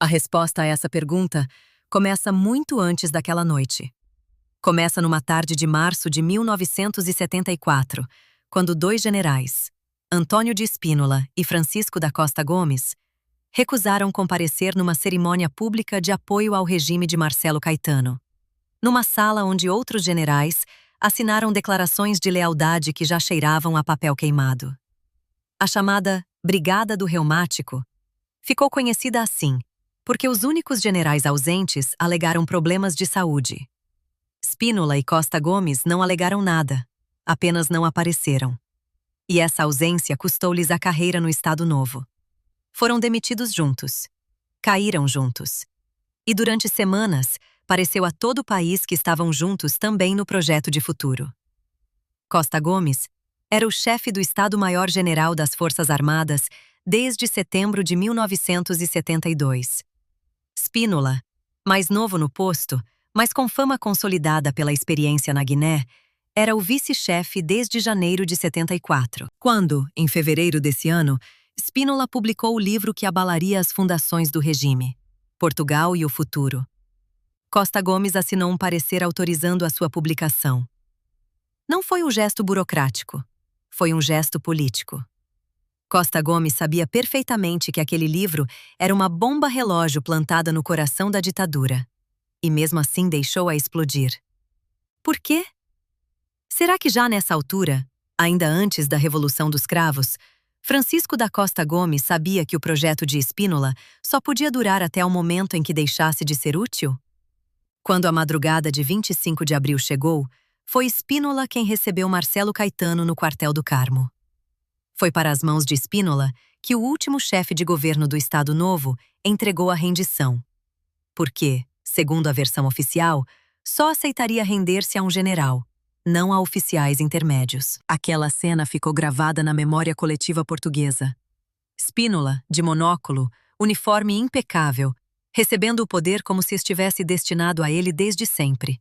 A resposta a essa pergunta começa muito antes daquela noite. Começa numa tarde de março de 1974, quando dois generais, Antônio de Spínola e Francisco da Costa Gomes, recusaram comparecer numa cerimônia pública de apoio ao regime de Marcelo Caetano, numa sala onde outros generais assinaram declarações de lealdade que já cheiravam a papel queimado. A chamada Brigada do Reumático ficou conhecida assim, porque os únicos generais ausentes alegaram problemas de saúde. Spínola e Costa Gomes não alegaram nada, apenas não apareceram. E essa ausência custou-lhes a carreira no Estado Novo. Foram demitidos juntos. Caíram juntos. E durante semanas, pareceu a todo o país que estavam juntos também no projeto de futuro. Costa Gomes era o chefe do Estado-Maior-General das Forças Armadas desde setembro de 1972. Spínola, mais novo no posto, mas com fama consolidada pela experiência na Guiné, era o vice-chefe desde janeiro de 74, quando, em fevereiro desse ano, Spínola publicou o livro que abalaria as fundações do regime, Portugal e o Futuro. Costa Gomes assinou um parecer autorizando a sua publicação. Não foi um gesto burocrático, foi um gesto político. Costa Gomes sabia perfeitamente que aquele livro era uma bomba-relógio plantada no coração da ditadura. E mesmo assim deixou-a explodir. Por quê? Será que já nessa altura, ainda antes da Revolução dos Cravos, Francisco da Costa Gomes sabia que o projeto de Spínola só podia durar até o momento em que deixasse de ser útil? Quando a madrugada de 25 de abril chegou, foi Spínola quem recebeu Marcelo Caetano no quartel do Carmo. Foi para as mãos de Spínola que o último chefe de governo do Estado Novo entregou a rendição. Porque, segundo a versão oficial, só aceitaria render-se a um general, não a oficiais intermédios. Aquela cena ficou gravada na memória coletiva portuguesa. Spínola, de monóculo, uniforme impecável, recebendo o poder como se estivesse destinado a ele desde sempre.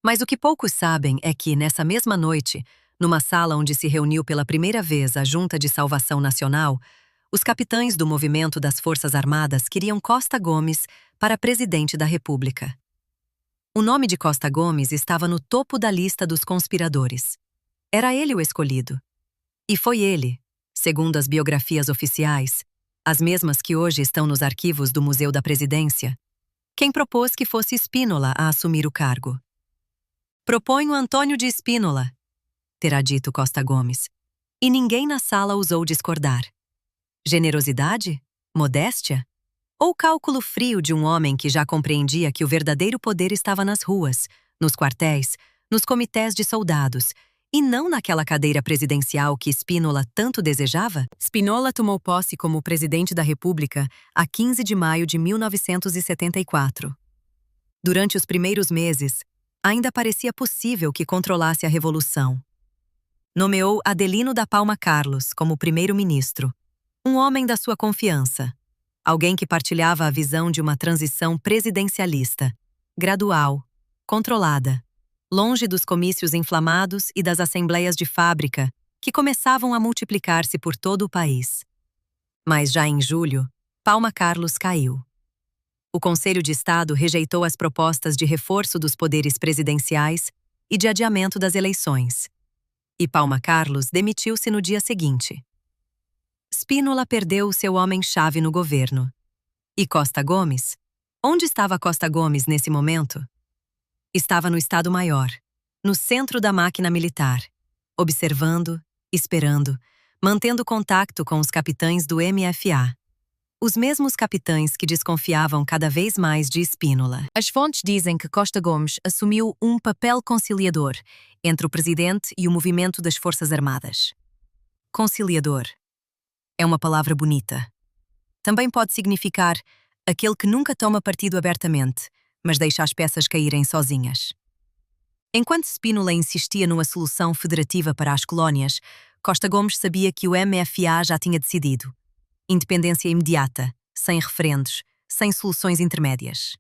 Mas o que poucos sabem é que, nessa mesma noite, numa sala onde se reuniu pela primeira vez a Junta de Salvação Nacional, os capitães do movimento das Forças Armadas queriam Costa Gomes para presidente da República. O nome de Costa Gomes estava no topo da lista dos conspiradores. Era ele o escolhido. E foi ele, segundo as biografias oficiais, as mesmas que hoje estão nos arquivos do Museu da Presidência, quem propôs que fosse Spínola a assumir o cargo. "Proponho Antônio de Spínola", terá dito Costa Gomes, e ninguém na sala ousou discordar. Generosidade? Modéstia? Ou cálculo frio de um homem que já compreendia que o verdadeiro poder estava nas ruas, nos quartéis, nos comitês de soldados, e não naquela cadeira presidencial que Spínola tanto desejava? Spínola tomou posse como presidente da República a 15 de maio de 1974. Durante os primeiros meses, ainda parecia possível que controlasse a revolução. Nomeou Adelino da Palma Carlos como primeiro-ministro, um homem da sua confiança, alguém que partilhava a visão de uma transição presidencialista, gradual, controlada, longe dos comícios inflamados e das assembleias de fábrica que começavam a multiplicar-se por todo o país. Mas já em julho, Palma Carlos caiu. O Conselho de Estado rejeitou as propostas de reforço dos poderes presidenciais e de adiamento das eleições. E Palma Carlos demitiu-se no dia seguinte. Spínola perdeu o seu homem-chave no governo. E Costa Gomes? Onde estava Costa Gomes nesse momento? Estava no Estado-Maior, no centro da máquina militar, observando, esperando, mantendo contato com os capitães do MFA. Os mesmos capitães que desconfiavam cada vez mais de Spínola. As fontes dizem que Costa Gomes assumiu um papel conciliador entre o presidente e o movimento das Forças Armadas. Conciliador. É uma palavra bonita. Também pode significar aquele que nunca toma partido abertamente, mas deixa as peças caírem sozinhas. Enquanto Spínola insistia numa solução federativa para as colónias, Costa Gomes sabia que o MFA já tinha decidido. Independência imediata, sem referendos, sem soluções intermédias.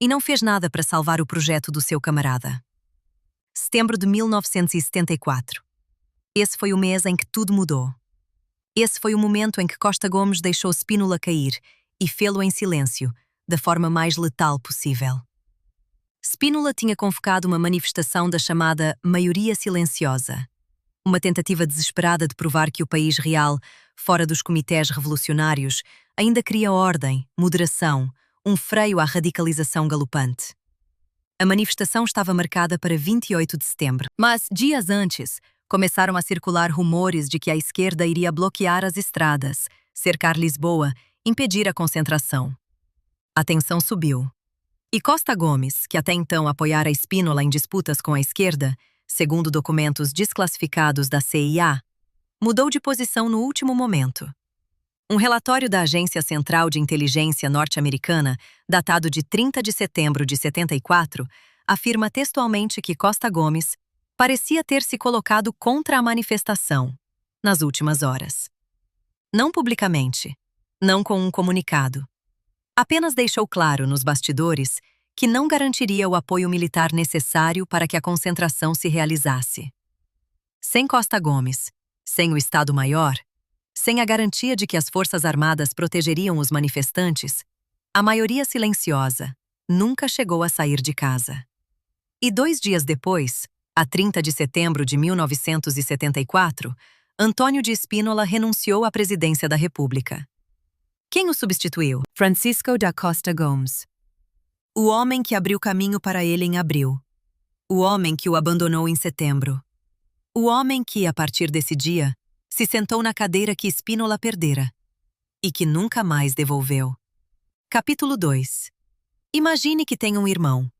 E não fez nada para salvar o projeto do seu camarada. Setembro de 1974. Esse foi o mês em que tudo mudou. Esse foi o momento em que Costa Gomes deixou Spínola cair e fê-lo em silêncio, da forma mais letal possível. Spínola tinha convocado uma manifestação da chamada maioria silenciosa, uma tentativa desesperada de provar que o país real, fora dos comitês revolucionários, ainda queria ordem, moderação, um freio à radicalização galopante. A manifestação estava marcada para 28 de setembro, mas, dias antes, começaram a circular rumores de que a esquerda iria bloquear as estradas, cercar Lisboa, impedir a concentração. A tensão subiu. E Costa Gomes, que até então apoiara Spínola em disputas com a esquerda, segundo documentos desclassificados da CIA, mudou de posição no último momento. Um relatório da Agência Central de Inteligência norte-americana, datado de 30 de setembro de 74, afirma textualmente que Costa Gomes parecia ter se colocado contra a manifestação nas últimas horas. Não publicamente, não com um comunicado. Apenas deixou claro nos bastidores que não garantiria o apoio militar necessário para que a concentração se realizasse. Sem Costa Gomes, sem o Estado-Maior, sem a garantia de que as Forças Armadas protegeriam os manifestantes, a maioria silenciosa nunca chegou a sair de casa. E 2 dias depois, a 30 de setembro de 1974, Antônio de Spínola renunciou à presidência da República. Quem o substituiu? Francisco da Costa Gomes. O homem que abriu caminho para ele em abril. O homem que o abandonou em setembro. O homem que, a partir desse dia, se sentou na cadeira que Spínola perdera e que nunca mais devolveu. Capítulo 2. Imagine que tem um irmão.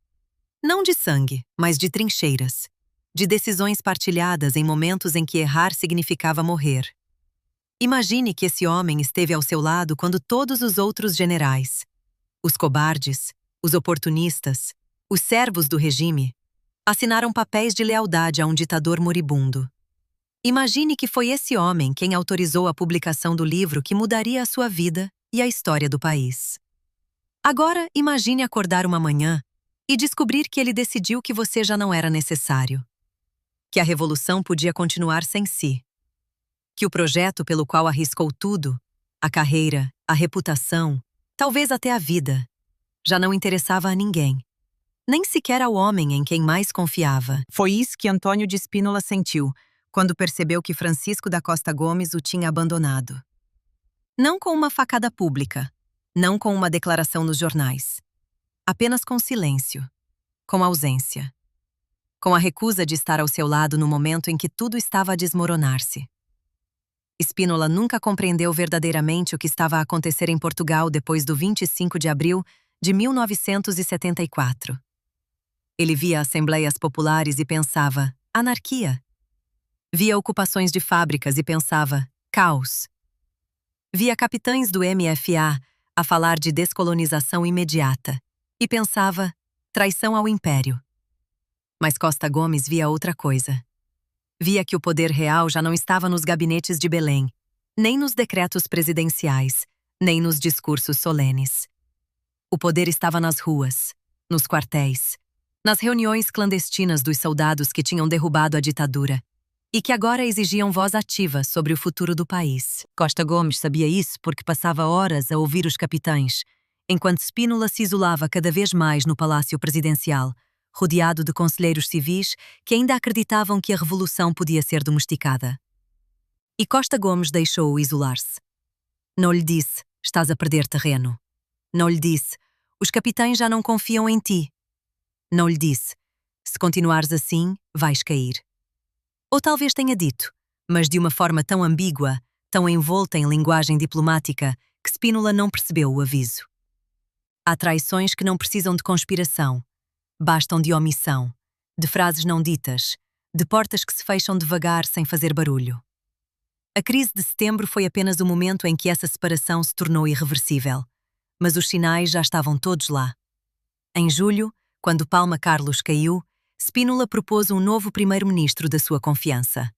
Não de sangue, mas de trincheiras. De decisões partilhadas em momentos em que errar significava morrer. Imagine que esse homem esteve ao seu lado quando todos os outros generais, os cobardes, os oportunistas, os servos do regime, assinaram papéis de lealdade a um ditador moribundo. Imagine que foi esse homem quem autorizou a publicação do livro que mudaria a sua vida e a história do país. Agora, imagine acordar uma manhã e descobrir que ele decidiu que você já não era necessário. Que a revolução podia continuar sem si. Que o projeto pelo qual arriscou tudo, a carreira, a reputação, talvez até a vida, já não interessava a ninguém. Nem sequer ao homem em quem mais confiava. Foi isso que Antônio de Spínola sentiu, quando percebeu que Francisco da Costa Gomes o tinha abandonado. Não com uma facada pública, não com uma declaração nos jornais. Apenas com silêncio, com ausência. Com a recusa de estar ao seu lado no momento em que tudo estava a desmoronar-se. Spínola nunca compreendeu verdadeiramente o que estava a acontecer em Portugal depois do 25 de abril de 1974. Ele via assembleias populares e pensava, anarquia. Via ocupações de fábricas e pensava, caos. Via capitães do MFA a falar de descolonização imediata e pensava, traição ao império. Mas Costa Gomes via outra coisa. Via que o poder real já não estava nos gabinetes de Belém, nem nos decretos presidenciais, nem nos discursos solenes. O poder estava nas ruas, nos quartéis, nas reuniões clandestinas dos soldados que tinham derrubado a ditadura e que agora exigiam voz ativa sobre o futuro do país. Costa Gomes sabia isso porque passava horas a ouvir os capitães, enquanto Spínola se isolava cada vez mais no Palácio Presidencial, rodeado de conselheiros civis que ainda acreditavam que a revolução podia ser domesticada. E Costa Gomes deixou-o isolar-se. Não lhe disse, estás a perder terreno. Não lhe disse, os capitães já não confiam em ti. Não lhe disse, se continuares assim, vais cair. Ou talvez tenha dito, mas de uma forma tão ambígua, tão envolta em linguagem diplomática, que Spínola não percebeu o aviso. Há traições que não precisam de conspiração, bastam de omissão, de frases não ditas, de portas que se fecham devagar sem fazer barulho. A crise de setembro foi apenas o momento em que essa separação se tornou irreversível, mas os sinais já estavam todos lá. Em julho, quando Palma Carlos caiu, Spínola propôs um novo primeiro-ministro da sua confiança.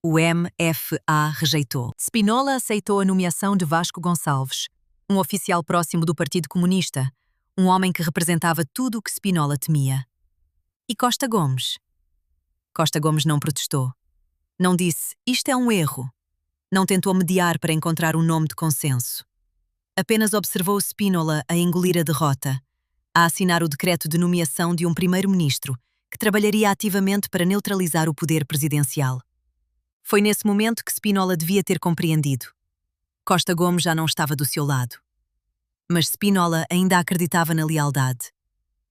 O MFA rejeitou. Spínola aceitou a nomeação de Vasco Gonçalves, um oficial próximo do Partido Comunista, um homem que representava tudo o que Spínola temia. E Costa Gomes? Costa Gomes não protestou. Não disse, isto é um erro. Não tentou mediar para encontrar um nome de consenso. Apenas observou Spínola a engolir a derrota, a assinar o decreto de nomeação de um primeiro-ministro que trabalharia ativamente para neutralizar o poder presidencial. Foi nesse momento que Spínola devia ter compreendido. Costa Gomes já não estava do seu lado. Mas Spínola ainda acreditava na lealdade.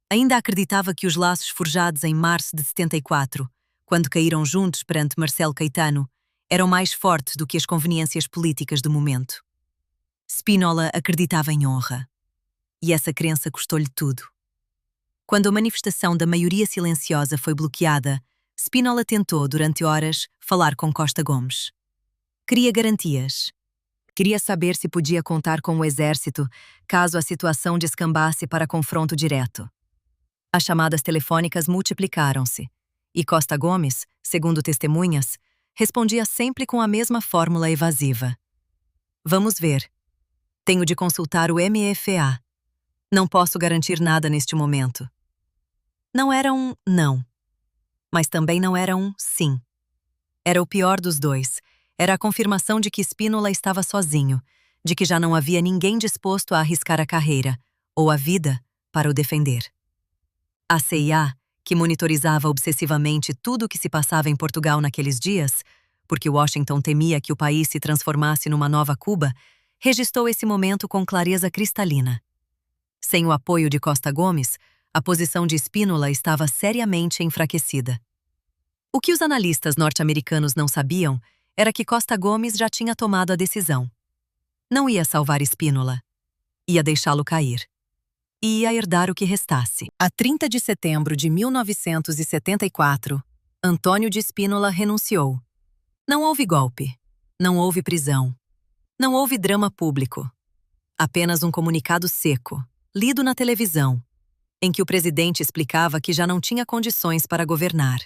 Ainda acreditava que os laços forjados em março de 74, quando caíram juntos perante Marcelo Caetano, eram mais fortes do que as conveniências políticas do momento. Spínola acreditava em honra. E essa crença custou-lhe tudo. Quando a manifestação da maioria silenciosa foi bloqueada, Spínola tentou, durante horas, falar com Costa Gomes. Queria garantias. Queria saber se podia contar com o exército caso a situação descambasse para confronto direto. As chamadas telefônicas multiplicaram-se, e Costa Gomes, segundo testemunhas, respondia sempre com a mesma fórmula evasiva. Vamos ver. Tenho de consultar o MEFA. Não posso garantir nada neste momento. Não era um não, mas também não era um sim. Era o pior dos dois. Era a confirmação de que Spínola estava sozinho, de que já não havia ninguém disposto a arriscar a carreira, ou a vida, para o defender. A CIA, que monitorizava obsessivamente tudo o que se passava em Portugal naqueles dias, porque Washington temia que o país se transformasse numa nova Cuba, registrou esse momento com clareza cristalina. Sem o apoio de Costa Gomes, a posição de Spínola estava seriamente enfraquecida. O que os analistas norte-americanos não sabiam era que Costa Gomes já tinha tomado a decisão. Não ia salvar Spínola. Ia deixá-lo cair. E ia herdar o que restasse. A 30 de setembro de 1974, Antônio de Spínola renunciou. Não houve golpe. Não houve prisão. Não houve drama público. Apenas um comunicado seco, lido na televisão, em que o presidente explicava que já não tinha condições para governar.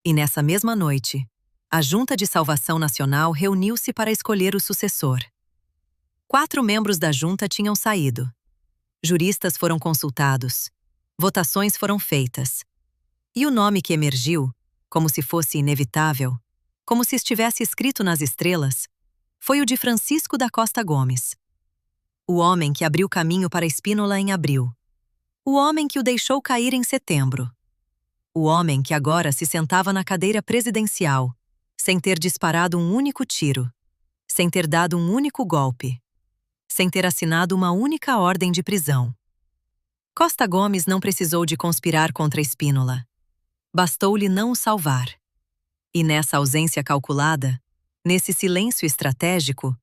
E nessa mesma noite, a Junta de Salvação Nacional reuniu-se para escolher o sucessor. 4 membros da junta tinham saído. Juristas foram consultados. Votações foram feitas. E o nome que emergiu, como se fosse inevitável, como se estivesse escrito nas estrelas, foi o de Francisco da Costa Gomes. O homem que abriu caminho para Spínola em abril. O homem que o deixou cair em setembro. O homem que agora se sentava na cadeira presidencial, sem ter disparado um único tiro, sem ter dado um único golpe, sem ter assinado uma única ordem de prisão. Costa Gomes não precisou de conspirar contra Spínola. Bastou-lhe não o salvar. E nessa ausência calculada, nesse silêncio estratégico,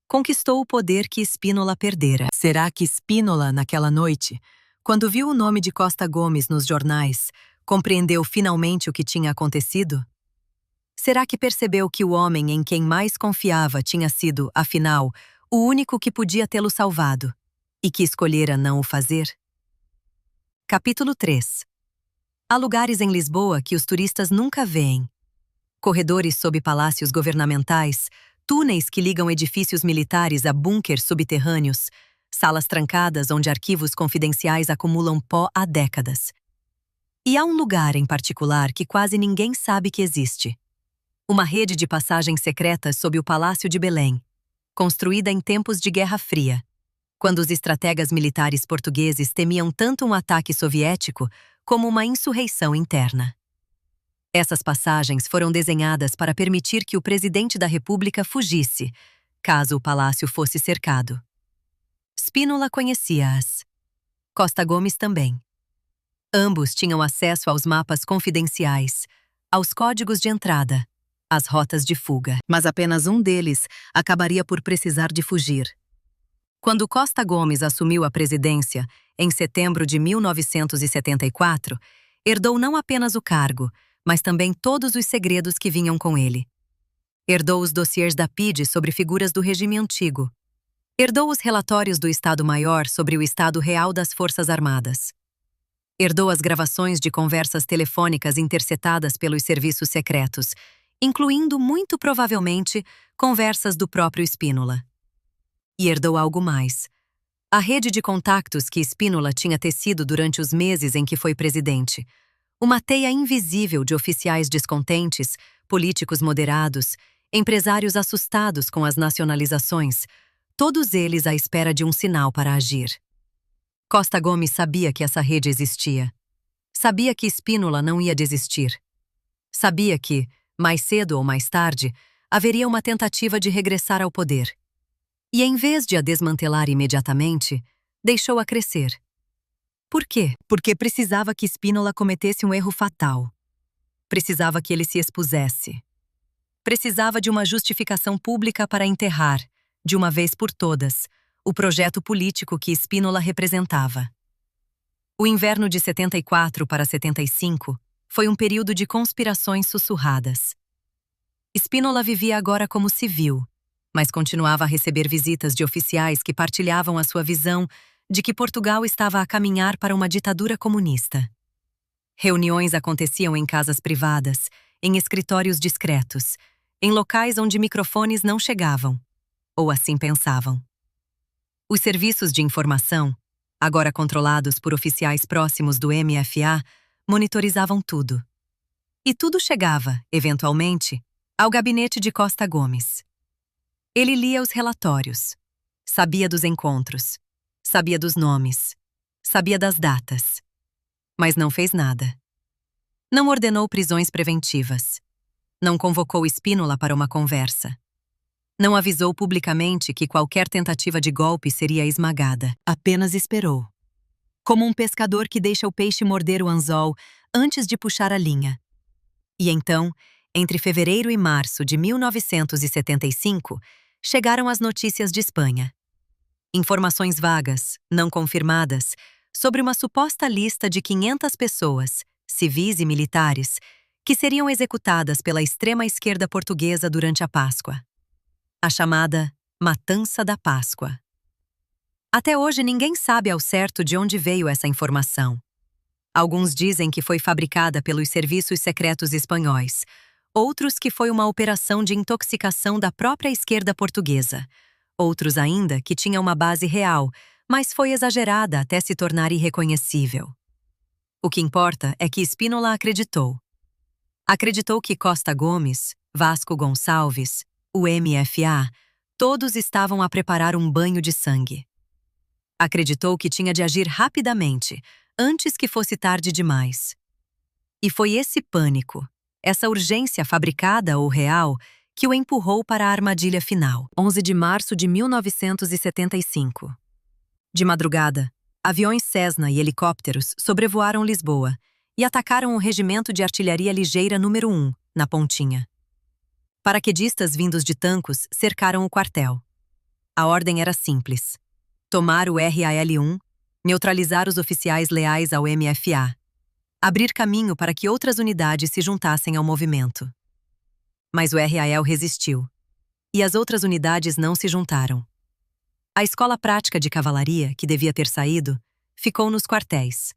conquistou o poder que Spínola perdera. Será que Spínola, naquela noite, quando viu o nome de Costa Gomes nos jornais, compreendeu finalmente o que tinha acontecido? Será que percebeu que o homem em quem mais confiava tinha sido, afinal, o único que podia tê-lo salvado, e que escolhera não o fazer? Capítulo 3. Há lugares em Lisboa que os turistas nunca veem. Corredores sob palácios governamentais, túneis que ligam edifícios militares a bunkers subterrâneos, salas trancadas onde arquivos confidenciais acumulam pó há décadas. E há um lugar em particular que quase ninguém sabe que existe. Uma rede de passagens secretas sob o Palácio de Belém, construída em tempos de Guerra Fria, quando os estrategas militares portugueses temiam tanto um ataque soviético como uma insurreição interna. Essas passagens foram desenhadas para permitir que o presidente da República fugisse, caso o palácio fosse cercado. Spínola conhecia-as. Costa Gomes também. Ambos tinham acesso aos mapas confidenciais, aos códigos de entrada, às rotas de fuga. Mas apenas um deles acabaria por precisar de fugir. Quando Costa Gomes assumiu a presidência, em setembro de 1974, herdou não apenas o cargo, mas também todos os segredos que vinham com ele. Herdou os dossiês da PIDE sobre figuras do regime antigo. Herdou os relatórios do Estado-Maior sobre o estado real das Forças Armadas. Herdou as gravações de conversas telefônicas interceptadas pelos serviços secretos, incluindo, muito provavelmente, conversas do próprio Spínola. E herdou algo mais. A rede de contactos que Spínola tinha tecido durante os meses em que foi presidente. Uma teia invisível de oficiais descontentes, políticos moderados, empresários assustados com as nacionalizações, todos eles à espera de um sinal para agir. Costa Gomes sabia que essa rede existia. Sabia que Spínola não ia desistir. Sabia que, mais cedo ou mais tarde, haveria uma tentativa de regressar ao poder. E em vez de a desmantelar imediatamente, deixou-a crescer. Por quê? Porque precisava que Spínola cometesse um erro fatal. Precisava que ele se expusesse. Precisava de uma justificação pública para enterrar, de uma vez por todas, o projeto político que Spínola representava. O inverno de 74 para 75 foi um período de conspirações sussurradas. Spínola vivia agora como civil, mas continuava a receber visitas de oficiais que partilhavam a sua visão de que Portugal estava a caminhar para uma ditadura comunista. Reuniões aconteciam em casas privadas, em escritórios discretos, em locais onde microfones não chegavam, ou assim pensavam. Os serviços de informação, agora controlados por oficiais próximos do MFA, monitorizavam tudo. E tudo chegava, eventualmente, ao gabinete de Costa Gomes. Ele lia os relatórios, sabia dos encontros, sabia dos nomes, sabia das datas, mas não fez nada. Não ordenou prisões preventivas. Não convocou Spínola para uma conversa. Não avisou publicamente que qualquer tentativa de golpe seria esmagada. Apenas esperou. Como um pescador que deixa o peixe morder o anzol antes de puxar a linha. E então, entre fevereiro e março de 1975, chegaram as notícias de Espanha. Informações vagas, não confirmadas, sobre uma suposta lista de 500 pessoas, civis e militares, que seriam executadas pela extrema-esquerda portuguesa durante a Páscoa. A chamada Matança da Páscoa. Até hoje ninguém sabe ao certo de onde veio essa informação. Alguns dizem que foi fabricada pelos serviços secretos espanhóis, outros que foi uma operação de intoxicação da própria esquerda portuguesa, outros ainda que tinha uma base real, mas foi exagerada até se tornar irreconhecível. O que importa é que Spínola acreditou. Acreditou que Costa Gomes, Vasco Gonçalves, o MFA, todos estavam a preparar um banho de sangue. Acreditou que tinha de agir rapidamente, antes que fosse tarde demais. E foi esse pânico, essa urgência fabricada ou real, que o empurrou para a armadilha final. 11 de março de 1975. De madrugada, aviões Cessna e helicópteros sobrevoaram Lisboa e atacaram o Regimento de Artilharia Ligeira número 1, na Pontinha. Paraquedistas vindos de Tancos cercaram o quartel. A ordem era simples: tomar o RAL-1, neutralizar os oficiais leais ao MFA, abrir caminho para que outras unidades se juntassem ao movimento. Mas o RAL resistiu, e as outras unidades não se juntaram. A escola prática de cavalaria, que devia ter saído, ficou nos quartéis.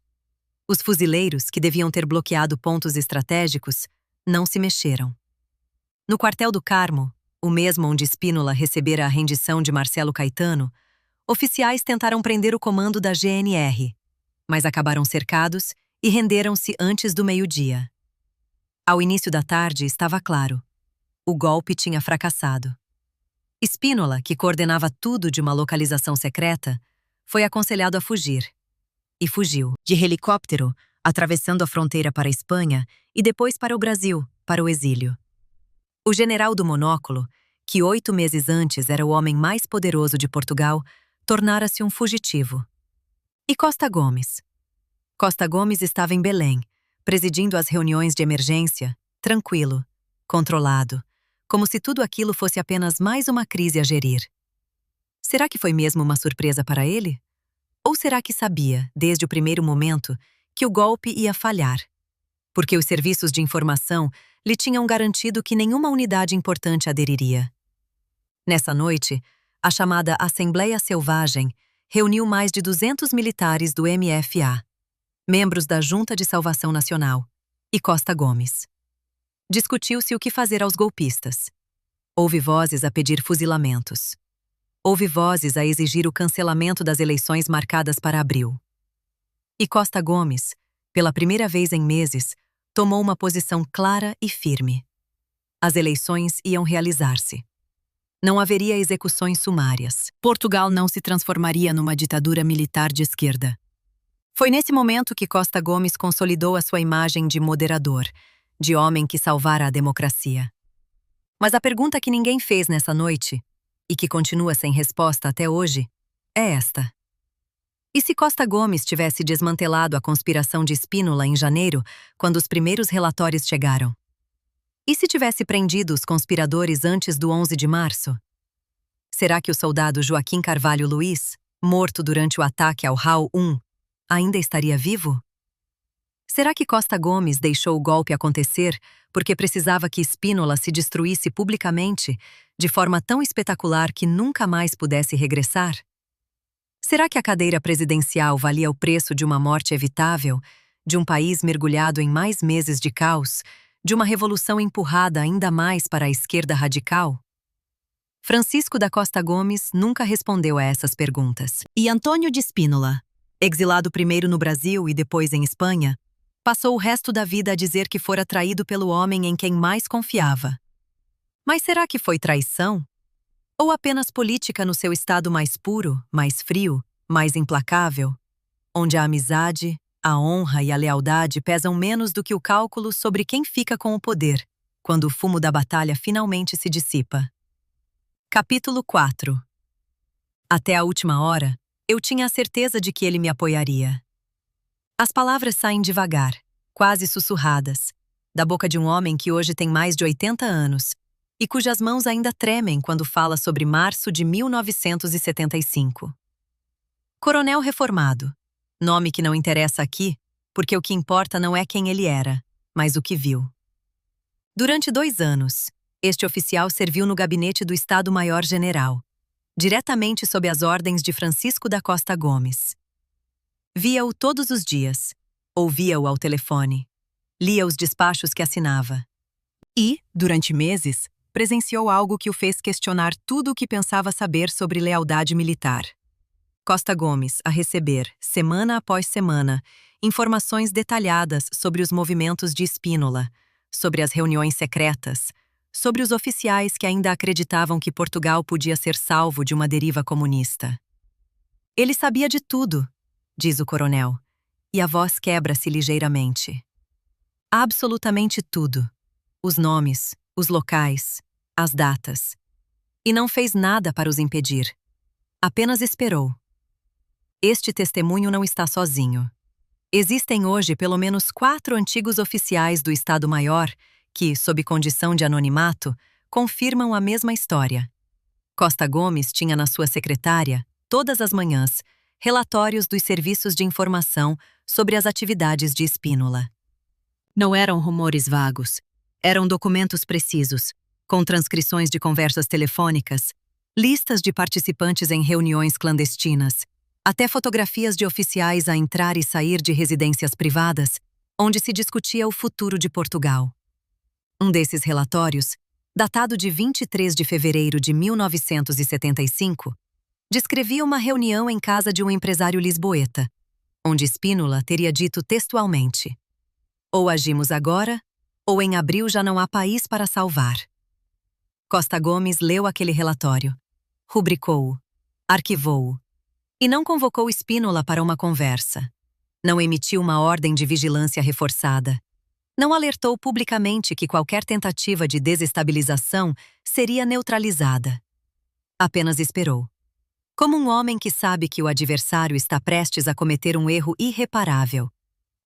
Os fuzileiros, que deviam ter bloqueado pontos estratégicos, não se mexeram. No quartel do Carmo, o mesmo onde Spínola recebera a rendição de Marcelo Caetano, oficiais tentaram prender o comando da GNR, mas acabaram cercados e renderam-se antes do meio-dia. Ao início da tarde estava claro: o golpe tinha fracassado. Spínola, que coordenava tudo de uma localização secreta, foi aconselhado a fugir. E fugiu, de helicóptero, atravessando a fronteira para a Espanha e depois para o Brasil, para o exílio. O general do monóculo, que 8 meses antes era o homem mais poderoso de Portugal, tornara-se um fugitivo. E Costa Gomes? Costa Gomes estava em Belém, presidindo as reuniões de emergência, tranquilo, controlado, como se tudo aquilo fosse apenas mais uma crise a gerir. Será que foi mesmo uma surpresa para ele? Ou será que sabia, desde o primeiro momento, que o golpe ia falhar? Porque os serviços de informação lhe tinham garantido que nenhuma unidade importante aderiria. Nessa noite, a chamada Assembleia Selvagem reuniu mais de 200 militares do MFA, membros da Junta de Salvação Nacional, e Costa Gomes. Discutiu-se o que fazer aos golpistas. Houve vozes a pedir fuzilamentos. Houve vozes a exigir o cancelamento das eleições marcadas para abril. E Costa Gomes, pela primeira vez em meses, tomou uma posição clara e firme. As eleições iam realizar-se. Não haveria execuções sumárias. Portugal não se transformaria numa ditadura militar de esquerda. Foi nesse momento que Costa Gomes consolidou a sua imagem de moderador, de homem que salvara a democracia. Mas a pergunta que ninguém fez nessa noite, e que continua sem resposta até hoje, é esta. E se Costa Gomes tivesse desmantelado a conspiração de Spínola em janeiro, quando os primeiros relatórios chegaram? E se tivesse prendido os conspiradores antes do 11 de março? Será que o soldado Joaquim Carvalho Luiz, morto durante o ataque ao RAU 1, ainda estaria vivo? Será que Costa Gomes deixou o golpe acontecer porque precisava que Spínola se destruísse publicamente, de forma tão espetacular que nunca mais pudesse regressar? Será que a cadeira presidencial valia o preço de uma morte evitável, de um país mergulhado em mais meses de caos, de uma revolução empurrada ainda mais para a esquerda radical? Francisco da Costa Gomes nunca respondeu a essas perguntas. E Antônio de Spínola, exilado primeiro no Brasil e depois em Espanha, passou o resto da vida a dizer que fora traído pelo homem em quem mais confiava. Mas será que foi traição? Ou apenas política no seu estado mais puro, mais frio, mais implacável, onde a amizade, a honra e a lealdade pesam menos do que o cálculo sobre quem fica com o poder, quando o fumo da batalha finalmente se dissipa? Capítulo 4. Até a última hora, eu tinha a certeza de que ele me apoiaria. As palavras saem devagar, quase sussurradas, da boca de um homem que hoje tem mais de 80 anos e cujas mãos ainda tremem quando fala sobre março de 1975. Coronel reformado, nome que não interessa aqui, porque o que importa não é quem ele era, mas o que viu. Durante 2 anos, este oficial serviu no gabinete do Estado-Maior-General, diretamente sob as ordens de Francisco da Costa Gomes. Via-o todos os dias, ouvia-o ao telefone, lia os despachos que assinava. E, durante meses, presenciou algo que o fez questionar tudo o que pensava saber sobre lealdade militar. Costa Gomes a receber, semana após semana, informações detalhadas sobre os movimentos de Spínola, sobre as reuniões secretas, sobre os oficiais que ainda acreditavam que Portugal podia ser salvo de uma deriva comunista. Ele sabia de tudo, diz o coronel, e a voz quebra-se ligeiramente. Absolutamente tudo. Os nomes, os locais, as datas. E não fez nada para os impedir. Apenas esperou. Este testemunho não está sozinho. Existem hoje pelo menos 4 antigos oficiais do Estado-Maior que, sob condição de anonimato, confirmam a mesma história. Costa Gomes tinha na sua secretária, todas as manhãs, relatórios dos serviços de informação sobre as atividades de Spínola. Não eram rumores vagos, eram documentos precisos, com transcrições de conversas telefônicas, listas de participantes em reuniões clandestinas, até fotografias de oficiais a entrar e sair de residências privadas, onde se discutia o futuro de Portugal. Um desses relatórios, datado de 23 de fevereiro de 1975, descrevia uma reunião em casa de um empresário lisboeta, onde Spínola teria dito textualmente: "Ou agimos agora, ou em abril já não há país para salvar." Costa Gomes leu aquele relatório, rubricou-o, arquivou-o, e não convocou Spínola para uma conversa. Não emitiu uma ordem de vigilância reforçada. Não alertou publicamente que qualquer tentativa de desestabilização seria neutralizada. Apenas esperou. Como um homem que sabe que o adversário está prestes a cometer um erro irreparável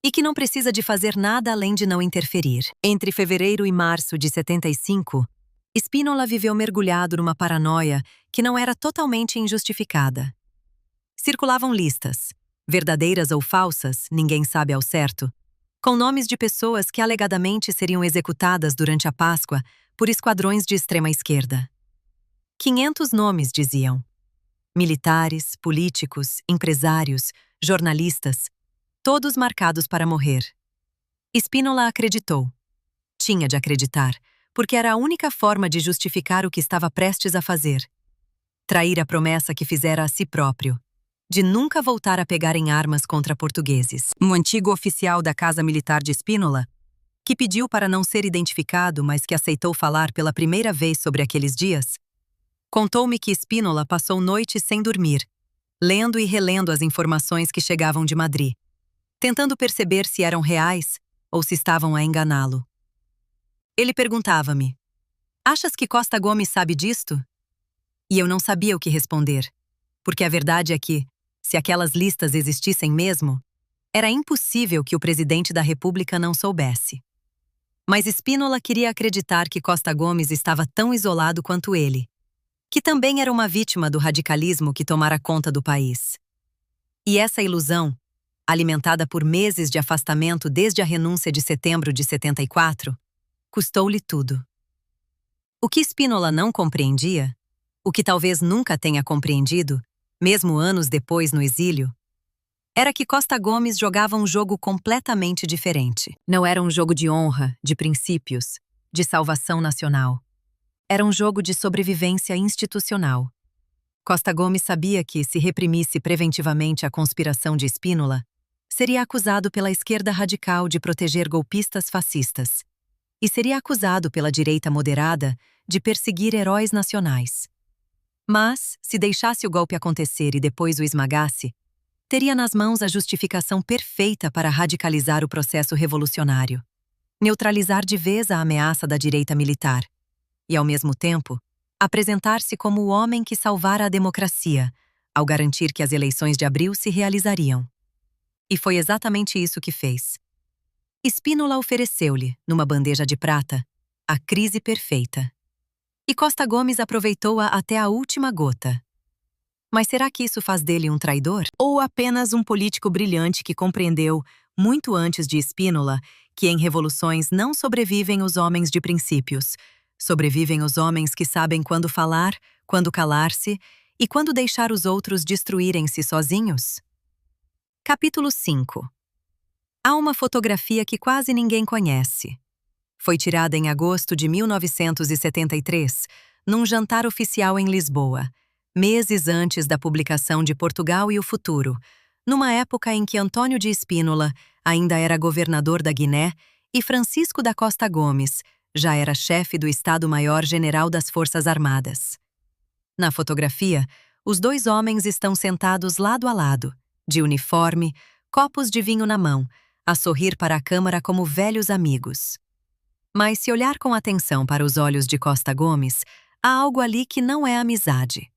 e que não precisa de fazer nada além de não interferir. Entre fevereiro e março de 75, Spínola viveu mergulhado numa paranoia que não era totalmente injustificada. Circulavam listas, verdadeiras ou falsas, ninguém sabe ao certo, com nomes de pessoas que alegadamente seriam executadas durante a Páscoa por esquadrões de extrema-esquerda. 500 nomes, diziam. Militares, políticos, empresários, jornalistas, todos marcados para morrer. Spínola acreditou. Tinha de acreditar, porque era a única forma de justificar o que estava prestes a fazer. Trair a promessa que fizera a si próprio, de nunca voltar a pegar em armas contra portugueses. Um antigo oficial da Casa Militar de Spínola, que pediu para não ser identificado, mas que aceitou falar pela primeira vez sobre aqueles dias, Contou-me que Spínola passou noites sem dormir, lendo e relendo as informações que chegavam de Madrid, tentando perceber se eram reais ou se estavam a enganá-lo. Ele perguntava-me: "Achas que Costa Gomes sabe disto?" E eu não sabia o que responder, porque a verdade é que, se aquelas listas existissem mesmo, era impossível que o presidente da República não soubesse. Mas Spínola queria acreditar que Costa Gomes estava tão isolado quanto ele, que também era uma vítima do radicalismo que tomara conta do país. E essa ilusão, alimentada por meses de afastamento desde a renúncia de setembro de 74, custou-lhe tudo. O que Spínola não compreendia, o que talvez nunca tenha compreendido, mesmo anos depois no exílio, era que Costa Gomes jogava um jogo completamente diferente. Não era um jogo de honra, de princípios, de salvação nacional. Era um jogo de sobrevivência institucional. Costa Gomes sabia que, se reprimisse preventivamente a conspiração de Spínola, seria acusado pela esquerda radical de proteger golpistas fascistas e seria acusado pela direita moderada de perseguir heróis nacionais. Mas, se deixasse o golpe acontecer e depois o esmagasse, teria nas mãos a justificação perfeita para radicalizar o processo revolucionário, neutralizar de vez a ameaça da direita militar e, ao mesmo tempo, apresentar-se como o homem que salvara a democracia, ao garantir que as eleições de abril se realizariam. E foi exatamente isso que fez. Spínola ofereceu-lhe, numa bandeja de prata, a crise perfeita. E Costa Gomes aproveitou-a até a última gota. Mas será que isso faz dele um traidor? Ou apenas um político brilhante que compreendeu, muito antes de Spínola, que em revoluções não sobrevivem os homens de princípios, sobrevivem os homens que sabem quando falar, quando calar-se e quando deixar os outros destruírem-se sozinhos? Capítulo 5. Há uma fotografia que quase ninguém conhece. Foi tirada em agosto de 1973, num jantar oficial em Lisboa, meses antes da publicação de Portugal e o Futuro, numa época em que Antônio de Spínola ainda era governador da Guiné e Francisco da Costa Gomes já era chefe do Estado-Maior-General das Forças Armadas. Na fotografia, os dois homens estão sentados lado a lado, de uniforme, copos de vinho na mão, a sorrir para a câmara como velhos amigos. Mas se olhar com atenção para os olhos de Costa Gomes, há algo ali que não é amizade.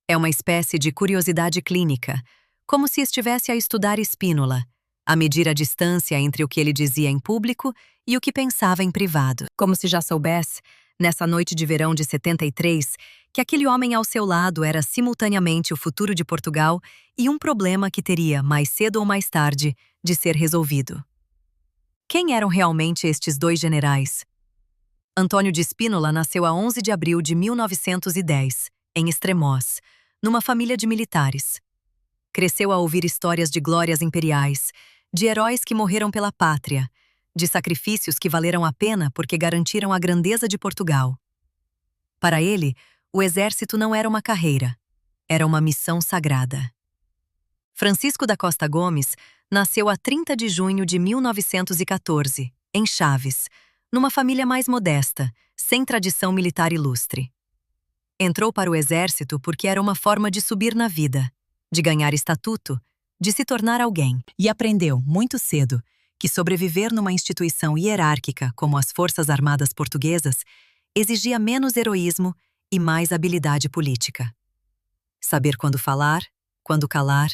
É uma espécie de curiosidade clínica, como se estivesse a estudar Spínola, a medir a distância entre o que ele dizia em público e o que pensava em privado. Como se já soubesse, nessa noite de verão de 73, que aquele homem ao seu lado era simultaneamente o futuro de Portugal e um problema que teria, mais cedo ou mais tarde, de ser resolvido. Quem eram realmente estes dois generais? Antônio de Spínola nasceu a 11 de abril de 1910, em Estremoz, numa família de militares. Cresceu a ouvir histórias de glórias imperiais, de heróis que morreram pela pátria, de sacrifícios que valeram a pena porque garantiram a grandeza de Portugal. Para ele, o exército não era uma carreira, era uma missão sagrada. Francisco da Costa Gomes nasceu a 30 de junho de 1914, em Chaves, numa família mais modesta, sem tradição militar ilustre. Entrou para o exército porque era uma forma de subir na vida, de ganhar estatuto, de se tornar alguém. E aprendeu, muito cedo, que sobreviver numa instituição hierárquica como as Forças Armadas Portuguesas exigia menos heroísmo e mais habilidade política. Saber quando falar, quando calar,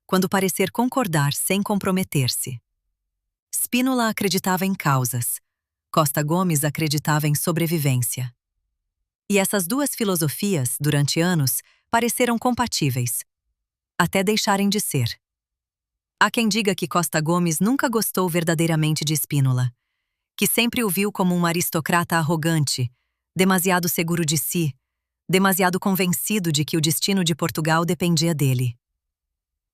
quando parecer concordar sem comprometer-se. Spínola acreditava em causas. Costa Gomes acreditava em sobrevivência. E essas duas filosofias, durante anos, pareceram compatíveis, até deixarem de ser. Há quem diga que Costa Gomes nunca gostou verdadeiramente de Spínola, que sempre o viu como um aristocrata arrogante, demasiado seguro de si, demasiado convencido de que o destino de Portugal dependia dele.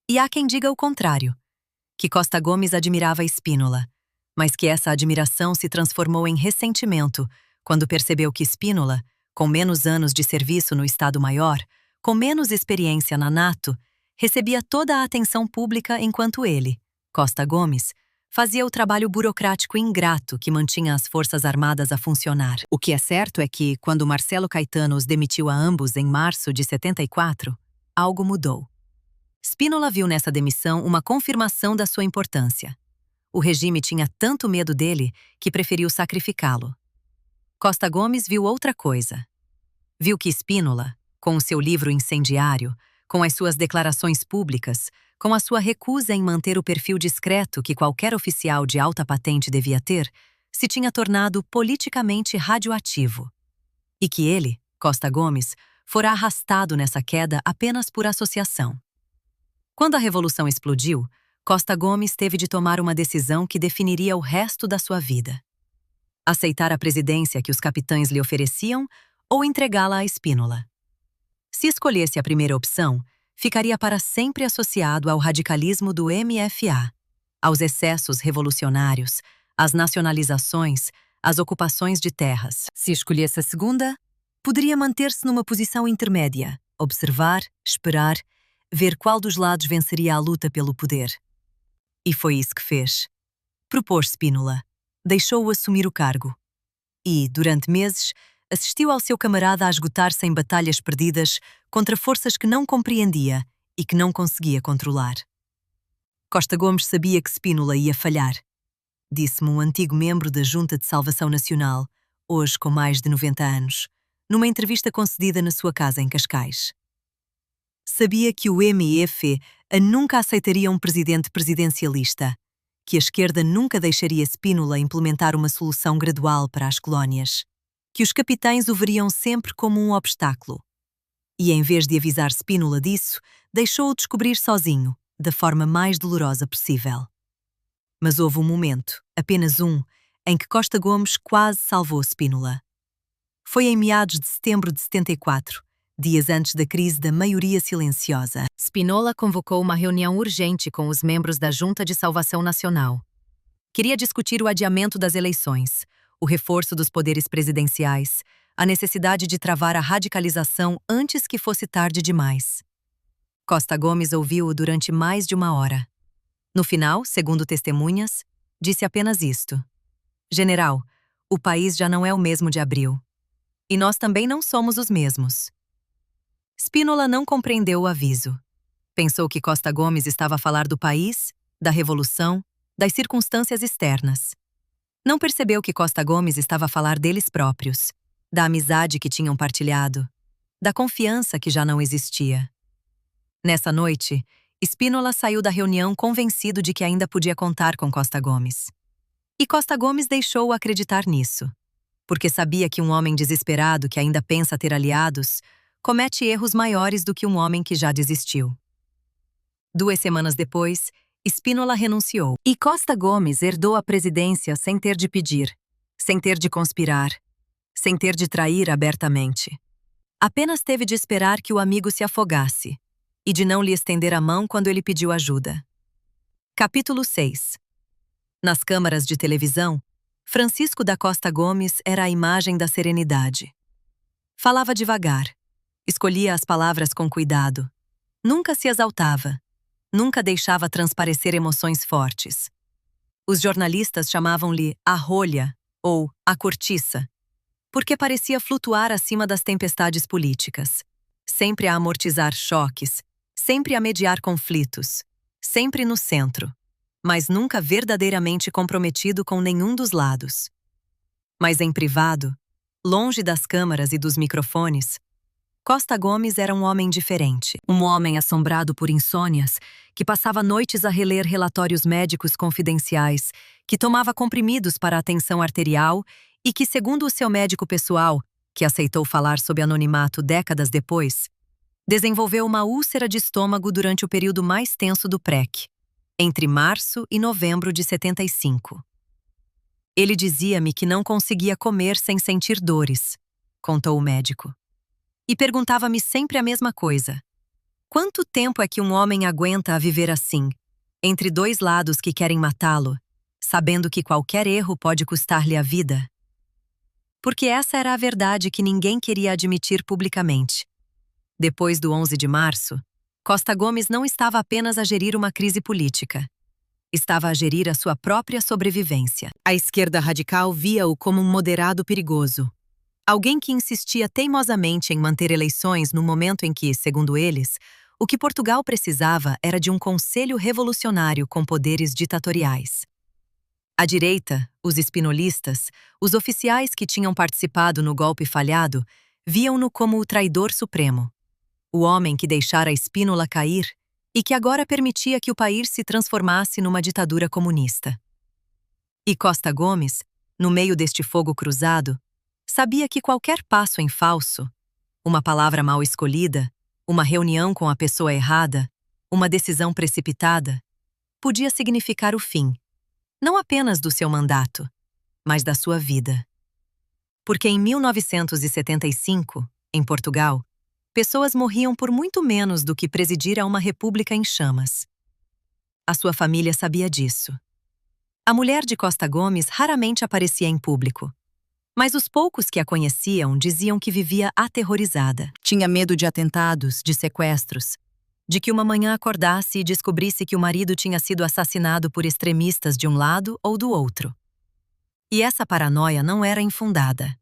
E há quem diga o contrário, que Costa Gomes admirava Spínola, mas que essa admiração se transformou em ressentimento quando percebeu que Spínola, com menos anos de serviço no Estado-Maior, com menos experiência na NATO, recebia toda a atenção pública enquanto ele, Costa Gomes, fazia o trabalho burocrático ingrato que mantinha as Forças Armadas a funcionar. O que é certo é que, quando Marcelo Caetano os demitiu a ambos em março de 74, algo mudou. Spínola viu nessa demissão uma confirmação da sua importância. O regime tinha tanto medo dele que preferiu sacrificá-lo. Costa Gomes viu outra coisa. Viu que Spínola, com o seu livro incendiário, com as suas declarações públicas, com a sua recusa em manter o perfil discreto que qualquer oficial de alta patente devia ter, se tinha tornado politicamente radioativo. E que ele, Costa Gomes, fora arrastado nessa queda apenas por associação. Quando a Revolução explodiu, Costa Gomes teve de tomar uma decisão que definiria o resto da sua vida. Aceitar a presidência que os capitães lhe ofereciam ou entregá-la a Spínola. Se escolhesse a primeira opção, ficaria para sempre associado ao radicalismo do MFA, aos excessos revolucionários, às nacionalizações, às ocupações de terras. Se escolhesse a segunda, poderia manter-se numa posição intermédia, observar, esperar, ver qual dos lados venceria a luta pelo poder. E foi isso que fez. Propôs Spínola, deixou-o assumir o cargo. E, durante meses, assistiu ao seu camarada a esgotar-se em batalhas perdidas contra forças que não compreendia e que não conseguia controlar. Costa Gomes sabia que Spínola ia falhar. Disse-me um antigo membro da Junta de Salvação Nacional, hoje com mais de 90 anos, numa entrevista concedida na sua casa em Cascais. Sabia que o MF nunca aceitaria um presidente presidencialista, que a esquerda nunca deixaria Spínola implementar uma solução gradual para as colónias, que os capitães o veriam sempre como um obstáculo. E, em vez de avisar Spínola disso, deixou-o descobrir sozinho, da forma mais dolorosa possível. Mas houve um momento, apenas um, em que Costa Gomes quase salvou Spínola. Foi em meados de setembro de 74, dias antes da crise da maioria silenciosa. Spínola convocou uma reunião urgente com os membros da Junta de Salvação Nacional. Queria discutir o adiamento das eleições, o reforço dos poderes presidenciais, a necessidade de travar a radicalização antes que fosse tarde demais. Costa Gomes ouviu-o durante mais de uma hora. No final, segundo testemunhas, disse apenas isto: "General, o país já não é o mesmo de abril. E nós também não somos os mesmos." Spínola não compreendeu o aviso. Pensou que Costa Gomes estava a falar do país, da revolução, das circunstâncias externas. Não percebeu que Costa Gomes estava a falar deles próprios, da amizade que tinham partilhado, da confiança que já não existia. Nessa noite, Spínola saiu da reunião convencido de que ainda podia contar com Costa Gomes. E Costa Gomes deixou-o acreditar nisso, porque sabia que um homem desesperado que ainda pensa ter aliados comete erros maiores do que um homem que já desistiu. 2 semanas depois, Spínola renunciou. E Costa Gomes herdou a presidência sem ter de pedir, sem ter de conspirar, sem ter de trair abertamente. Apenas teve de esperar que o amigo se afogasse e de não lhe estender a mão quando ele pediu ajuda. Capítulo 6. Nas câmaras de televisão, Francisco da Costa Gomes era a imagem da serenidade. Falava devagar, escolhia as palavras com cuidado, nunca se exaltava, nunca deixava transparecer emoções fortes. Os jornalistas chamavam-lhe a rolha ou a cortiça, porque parecia flutuar acima das tempestades políticas, sempre a amortizar choques, sempre a mediar conflitos, sempre no centro, mas nunca verdadeiramente comprometido com nenhum dos lados. Mas em privado, longe das câmaras e dos microfones, Costa Gomes era um homem diferente, um homem assombrado por insônias, que passava noites a reler relatórios médicos confidenciais, que tomava comprimidos para a tensão arterial e que, segundo o seu médico pessoal, que aceitou falar sob anonimato décadas depois, desenvolveu uma úlcera de estômago durante o período mais tenso do PREC, entre março e novembro de 75. Ele dizia-me que não conseguia comer sem sentir dores, contou o médico. E perguntava-me sempre a mesma coisa. Quanto tempo é que um homem aguenta a viver assim, entre dois lados que querem matá-lo, sabendo que qualquer erro pode custar-lhe a vida? Porque essa era a verdade que ninguém queria admitir publicamente. Depois do 11 de março, Costa Gomes não estava apenas a gerir uma crise política. estava a gerir a sua própria sobrevivência. A esquerda radical via-o como um moderado perigoso. Alguém que insistia teimosamente em manter eleições no momento em que, segundo eles, o que Portugal precisava era de um conselho revolucionário com poderes ditatoriais. À direita, os espinolistas, os oficiais que tinham participado no golpe falhado, viam-no como o traidor supremo, o homem que deixara a Spínola cair e que agora permitia que o país se transformasse numa ditadura comunista. E Costa Gomes, no meio deste fogo cruzado, sabia que qualquer passo em falso, uma palavra mal escolhida, uma reunião com a pessoa errada, uma decisão precipitada, podia significar o fim, não apenas do seu mandato, mas da sua vida. Porque em 1975, em Portugal, pessoas morriam por muito menos do que presidir a uma república em chamas. A sua família sabia disso. A mulher de Costa Gomes raramente aparecia em público, mas os poucos que a conheciam diziam que vivia aterrorizada. Tinha medo de atentados, de sequestros, de que uma manhã acordasse e descobrisse que o marido tinha sido assassinado por extremistas de um lado ou do outro. E essa paranoia não era infundada.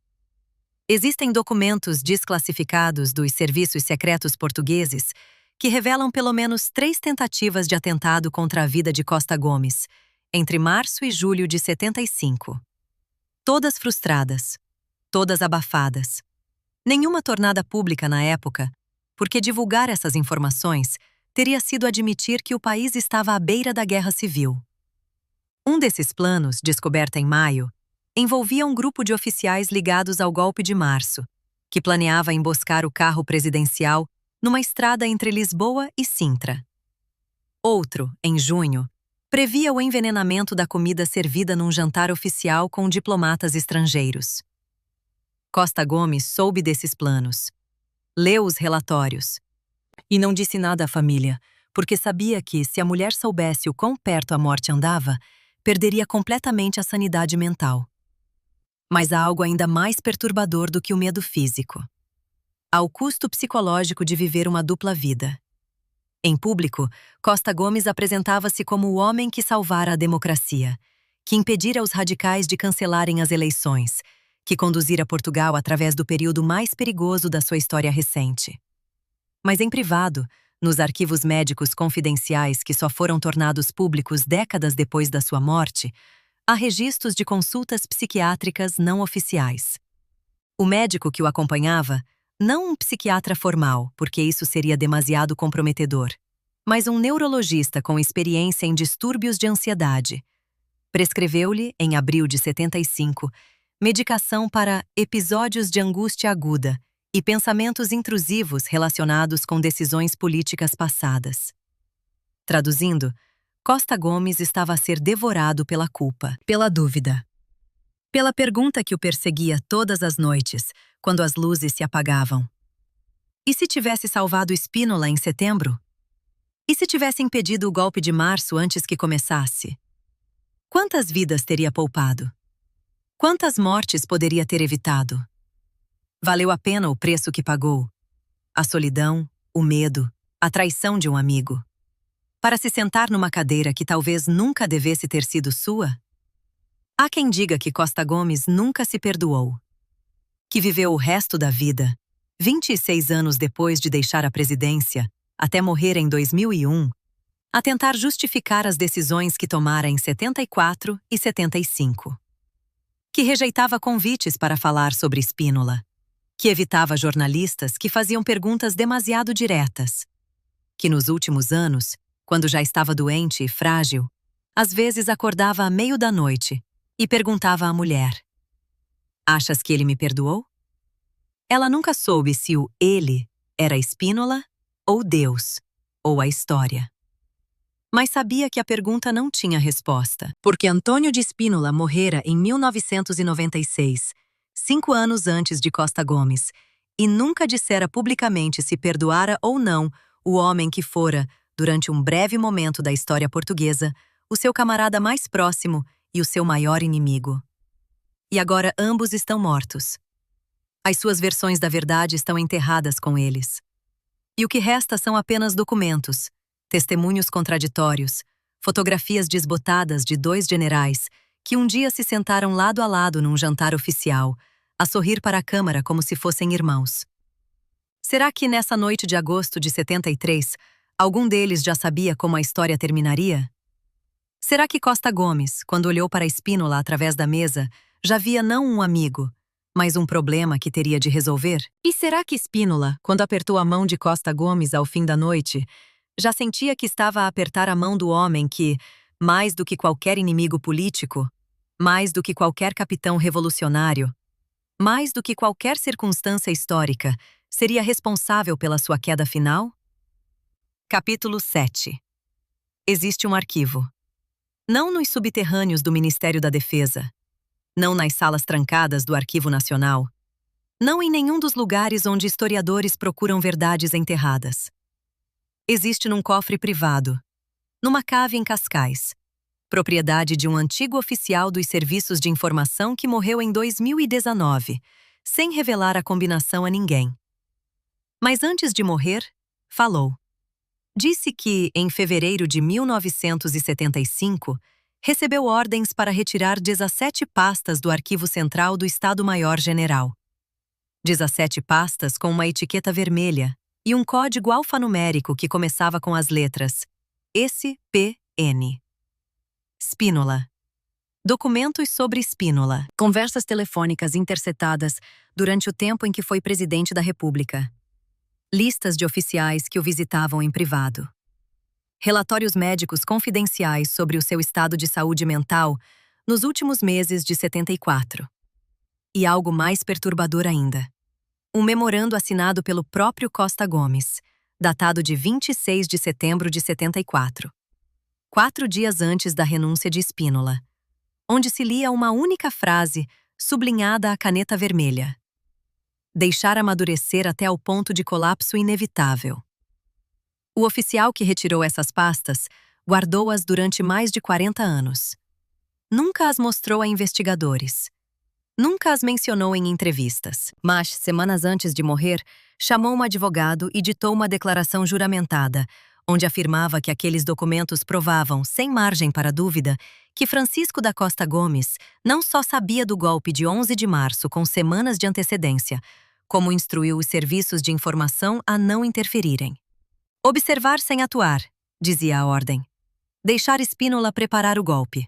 Existem documentos desclassificados dos serviços secretos portugueses que revelam pelo menos 3 tentativas de atentado contra a vida de Costa Gomes, entre março e julho de 75. Todas frustradas, todas abafadas. Nenhuma tornada pública na época, porque divulgar essas informações teria sido admitir que o país estava à beira da guerra civil. Um desses planos, descoberto em maio, envolvia um grupo de oficiais ligados ao golpe de março, que planeava emboscar o carro presidencial numa estrada entre Lisboa e Sintra. Outro, em junho, previa o envenenamento da comida servida num jantar oficial com diplomatas estrangeiros. Costa Gomes soube desses planos. Leu os relatórios. E não disse nada à família, porque sabia que, se a mulher soubesse o quão perto a morte andava, perderia completamente a sanidade mental. Mas há algo ainda mais perturbador do que o medo físico. Há o custo psicológico de viver uma dupla vida. Em público, Costa Gomes apresentava-se como o homem que salvara a democracia, que impedira os radicais de cancelarem as eleições, que conduzira Portugal através do período mais perigoso da sua história recente. Mas em privado, nos arquivos médicos confidenciais que só foram tornados públicos décadas depois da sua morte, há registros de consultas psiquiátricas não oficiais. O médico que o acompanhava, não um psiquiatra formal, porque isso seria demasiado comprometedor, mas um neurologista com experiência em distúrbios de ansiedade, prescreveu-lhe, em abril de 75, medicação para episódios de angústia aguda e pensamentos intrusivos relacionados com decisões políticas passadas. Traduzindo, Costa Gomes estava a ser devorado pela culpa, pela dúvida, pela pergunta que o perseguia todas as noites, quando as luzes se apagavam. E se tivesse salvado Spínola em setembro? E se tivesse impedido o golpe de março antes que começasse? Quantas vidas teria poupado? Quantas mortes poderia ter evitado? Valeu a pena o preço que pagou? A solidão, o medo, a traição de um amigo. Para se sentar numa cadeira que talvez nunca devesse ter sido sua? Há quem diga que Costa Gomes nunca se perdoou. Que viveu o resto da vida, 26 anos depois de deixar a presidência, até morrer em 2001, a tentar justificar as decisões que tomara em 74 e 75. Que rejeitava convites para falar sobre Spínola. Que evitava jornalistas que faziam perguntas demasiado diretas. Que nos últimos anos, quando já estava doente e frágil, às vezes acordava à meio da noite e perguntava à mulher: "Achas que ele me perdoou?" Ela nunca soube se o ele era Spínola, ou Deus, ou a história. Mas sabia que a pergunta não tinha resposta, porque Antônio de Spínola morrera em 1996, 5 anos antes de Costa Gomes, e nunca dissera publicamente se perdoara ou não o homem que fora, durante um breve momento da história portuguesa, o seu camarada mais próximo e o seu maior inimigo. E agora ambos estão mortos. As suas versões da verdade estão enterradas com eles. E o que resta são apenas documentos, testemunhos contraditórios, Fotografias desbotadas de dois generais que um dia se sentaram lado a lado num jantar oficial, a sorrir para a câmara como se fossem irmãos. Será que nessa noite de agosto de 73, algum deles já sabia como a história terminaria? Será que Costa Gomes, quando olhou para Spínola através da mesa, já via não um amigo, mas um problema que teria de resolver? E será que Spínola, quando apertou a mão de Costa Gomes ao fim da noite, já sentia que estava a apertar a mão do homem que, mais do que qualquer inimigo político, mais do que qualquer capitão revolucionário, mais do que qualquer circunstância histórica, seria responsável pela sua queda final? Capítulo 7. Existe um arquivo. Não nos subterrâneos do Ministério da Defesa, não nas salas trancadas do Arquivo Nacional, não em nenhum dos lugares onde historiadores procuram verdades enterradas. Existe num cofre privado, numa cave em Cascais, propriedade de um antigo oficial dos serviços de informação que morreu em 2019, sem revelar a combinação a ninguém. Mas antes de morrer, falou. Disse que, em fevereiro de 1975, recebeu ordens para retirar 17 pastas do Arquivo Central do Estado-Maior-General. 17 pastas com uma etiqueta vermelha e um código alfanumérico que começava com as letras SPN. Spínola. Documentos sobre Spínola. Conversas telefônicas interceptadas durante o tempo em que foi presidente da República. Listas de oficiais que o visitavam em privado. Relatórios médicos confidenciais sobre o seu estado de saúde mental nos últimos meses de 74. E algo mais perturbador ainda. Um memorando assinado pelo próprio Costa Gomes, datado de 26 de setembro de 74. 4 dias antes da renúncia de Spínola, onde se lia uma única frase, sublinhada à caneta vermelha. Deixar amadurecer até ao ponto de colapso inevitável. O oficial que retirou essas pastas guardou-as durante mais de 40 anos. Nunca as mostrou a investigadores. Nunca as mencionou em entrevistas, mas, semanas antes de morrer, chamou um advogado e ditou uma declaração juramentada, onde afirmava que aqueles documentos provavam, sem margem para dúvida, que Francisco da Costa Gomes não só sabia do golpe de 11 de março com semanas de antecedência, como instruiu os serviços de informação a não interferirem. Observar sem atuar, dizia a ordem. Deixar Spínola preparar o golpe.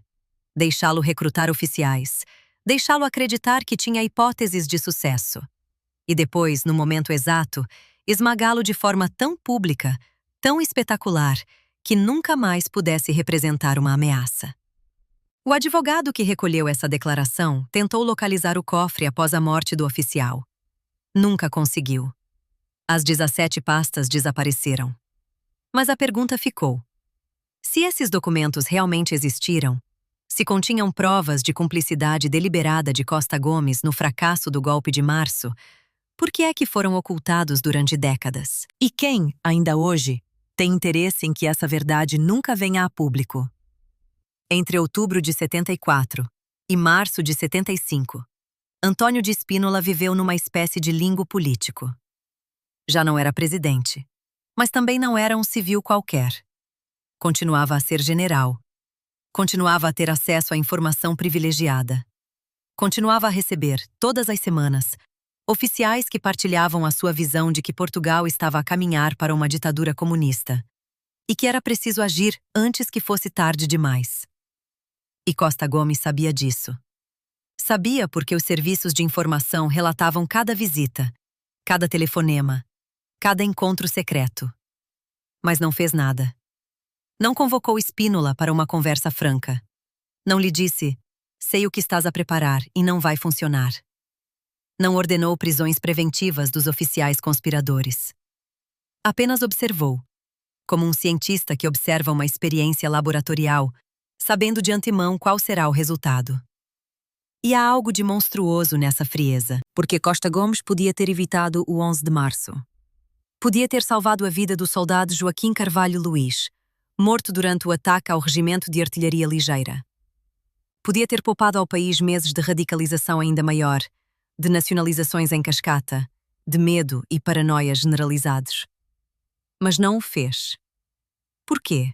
Deixá-lo recrutar oficiais. Deixá-lo acreditar que tinha hipóteses de sucesso. E depois, no momento exato, esmagá-lo de forma tão pública, tão espetacular, que nunca mais pudesse representar uma ameaça. O advogado que recolheu essa declaração tentou localizar o cofre após a morte do oficial. Nunca conseguiu. As 17 pastas desapareceram. Mas a pergunta ficou. Se esses documentos realmente existiram, se continham provas de cumplicidade deliberada de Costa Gomes no fracasso do golpe de março, por que é que foram ocultados durante décadas? E quem, ainda hoje, tem interesse em que essa verdade nunca venha a público? Entre outubro de 74 e março de 75, Antônio de Spínola viveu numa espécie de limbo político. Já não era presidente, mas também não era um civil qualquer. Continuava a ser general. Continuava a ter acesso à informação privilegiada. Continuava a receber, todas as semanas, oficiais que partilhavam a sua visão de que Portugal estava a caminhar para uma ditadura comunista e que era preciso agir antes que fosse tarde demais. E Costa Gomes sabia disso. Sabia porque os serviços de informação relatavam cada visita, cada telefonema, cada encontro secreto. Mas não fez nada. Não convocou Spínola para uma conversa franca. Não lhe disse, sei o que estás a preparar e não vai funcionar. Não ordenou prisões preventivas dos oficiais conspiradores. Apenas observou, como um cientista que observa uma experiência laboratorial, sabendo de antemão qual será o resultado. E há algo de monstruoso nessa frieza, porque Costa Gomes podia ter evitado o 11 de março. Podia ter salvado a vida do soldado Joaquim Carvalho Luís, morto durante o ataque ao Regimento de Artilharia Ligeira. Podia ter poupado ao país meses de radicalização ainda maior, de nacionalizações em cascata, de medo e paranoia generalizados. Mas não o fez. Por quê?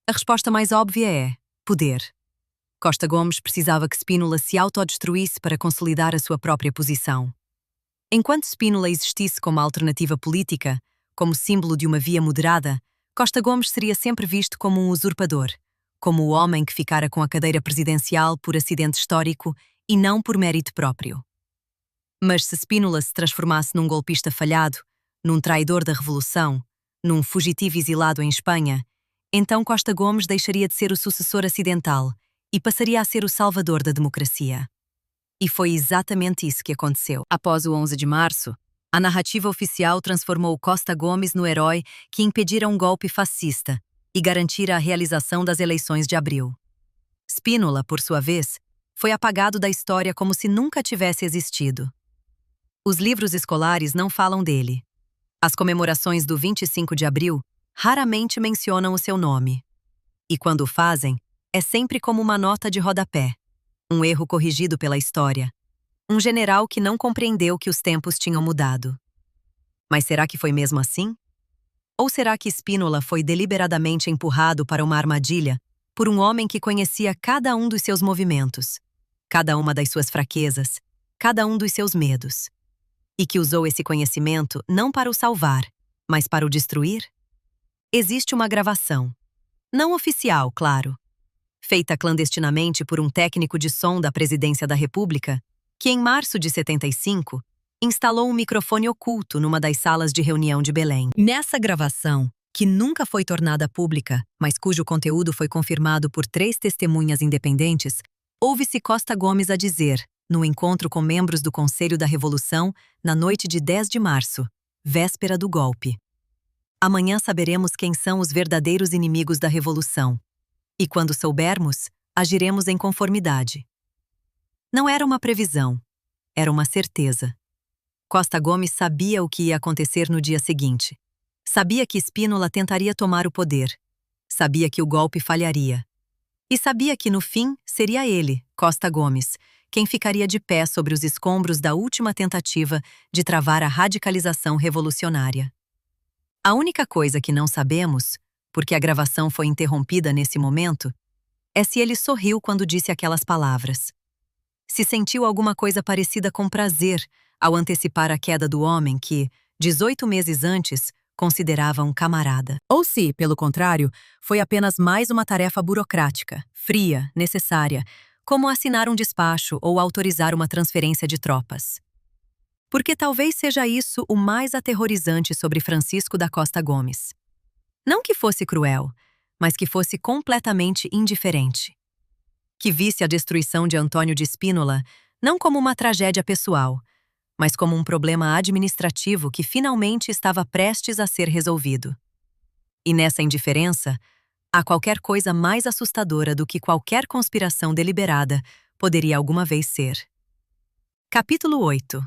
A resposta mais óbvia é poder. Costa Gomes precisava que Spínola se autodestruísse para consolidar a sua própria posição. Enquanto Spínola existisse como alternativa política, como símbolo de uma via moderada, Costa Gomes seria sempre visto como um usurpador, como o homem que ficara com a cadeira presidencial por acidente histórico e não por mérito próprio. Mas se Spínola se transformasse num golpista falhado, num traidor da Revolução, num fugitivo exilado em Espanha, então Costa Gomes deixaria de ser o sucessor acidental e passaria a ser o salvador da democracia. E foi exatamente isso que aconteceu. Após o 11 de março, a narrativa oficial transformou Costa Gomes no herói que impedira um golpe fascista e garantira a realização das eleições de abril. Spínola, por sua vez, foi apagado da história como se nunca tivesse existido. Os livros escolares não falam dele. As comemorações do 25 de abril raramente mencionam o seu nome. E quando o fazem, é sempre como uma nota de rodapé, um erro corrigido pela história. Um general que não compreendeu que os tempos tinham mudado. Mas será que foi mesmo assim? Ou será que Spínola foi deliberadamente empurrado para uma armadilha por um homem que conhecia cada um dos seus movimentos, cada uma das suas fraquezas, cada um dos seus medos, e que usou esse conhecimento não para o salvar, mas para o destruir? Existe uma gravação, não oficial, claro, feita clandestinamente por um técnico de som da Presidência da República, que em março de 75 instalou um microfone oculto numa das salas de reunião de Belém. Nessa gravação, que nunca foi tornada pública, mas cujo conteúdo foi confirmado por 3 testemunhas independentes, ouve-se Costa Gomes a dizer, no encontro com membros do Conselho da Revolução, na noite de 10 de março, véspera do golpe: amanhã saberemos quem são os verdadeiros inimigos da Revolução. E quando soubermos, agiremos em conformidade. Não era uma previsão, era uma certeza. Costa Gomes sabia o que ia acontecer no dia seguinte. Sabia que Spínola tentaria tomar o poder. Sabia que o golpe falharia. E sabia que, no fim, seria ele, Costa Gomes, quem ficaria de pé sobre os escombros da última tentativa de travar a radicalização revolucionária. A única coisa que não sabemos, porque a gravação foi interrompida nesse momento, é se ele sorriu quando disse aquelas palavras. Se sentiu alguma coisa parecida com prazer ao antecipar a queda do homem que, 18 meses antes, considerava um camarada. Ou se, pelo contrário, foi apenas mais uma tarefa burocrática, fria, necessária, como assinar um despacho ou autorizar uma transferência de tropas. Porque talvez seja isso o mais aterrorizante sobre Francisco da Costa Gomes. Não que fosse cruel, mas que fosse completamente indiferente. Que visse a destruição de Antônio de Spínola não como uma tragédia pessoal, mas como um problema administrativo que finalmente estava prestes a ser resolvido. E nessa indiferença, há qualquer coisa mais assustadora do que qualquer conspiração deliberada poderia alguma vez ser. Capítulo 8.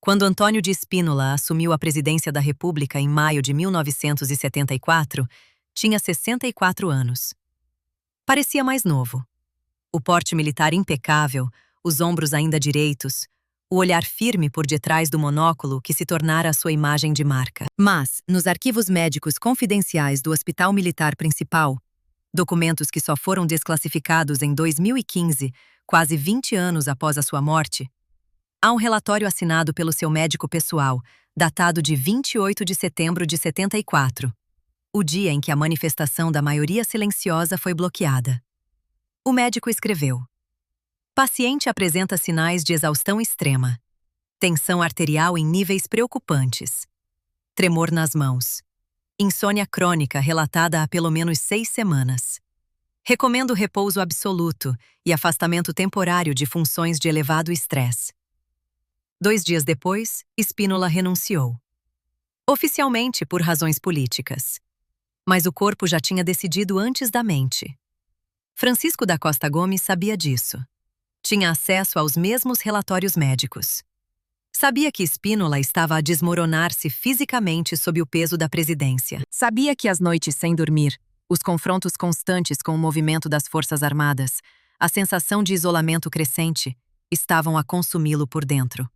Quando Antônio de Spínola assumiu a presidência da República em maio de 1974, tinha 64 anos. Parecia mais novo. O porte militar impecável, os ombros ainda direitos, o olhar firme por detrás do monóculo que se tornara a sua imagem de marca. Mas, nos arquivos médicos confidenciais do Hospital Militar Principal, documentos que só foram desclassificados em 2015, quase 20 anos após a sua morte, há um relatório assinado pelo seu médico pessoal, datado de 28 de setembro de 74, o dia em que a manifestação da maioria silenciosa foi bloqueada. O médico escreveu: paciente apresenta sinais de exaustão extrema, tensão arterial em níveis preocupantes, tremor nas mãos, insônia crônica relatada há pelo menos 6 semanas. Recomendo repouso absoluto e afastamento temporário de funções de elevado estresse. 2 dias depois, Spínola renunciou. Oficialmente por razões políticas. Mas o corpo já tinha decidido antes da mente. Francisco da Costa Gomes sabia disso. Tinha acesso aos mesmos relatórios médicos. Sabia que Spínola estava a desmoronar-se fisicamente sob o peso da presidência. Sabia que as noites sem dormir, os confrontos constantes com o movimento das Forças Armadas, a sensação de isolamento crescente, estavam a consumi-lo por dentro.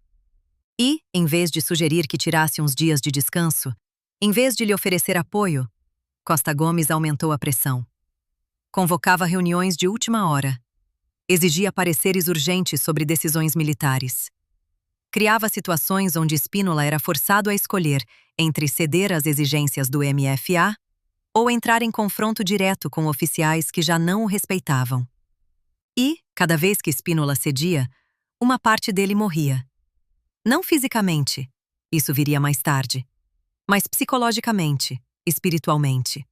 E, em vez de sugerir que tirasse uns dias de descanso, em vez de lhe oferecer apoio, Costa Gomes aumentou a pressão. Convocava reuniões de última hora. Exigia pareceres urgentes sobre decisões militares. Criava situações onde Spínola era forçado a escolher entre ceder às exigências do MFA ou entrar em confronto direto com oficiais que já não o respeitavam. E, cada vez que Spínola cedia, uma parte dele morria. Não fisicamente, isso viria mais tarde, mas psicologicamente, espiritualmente.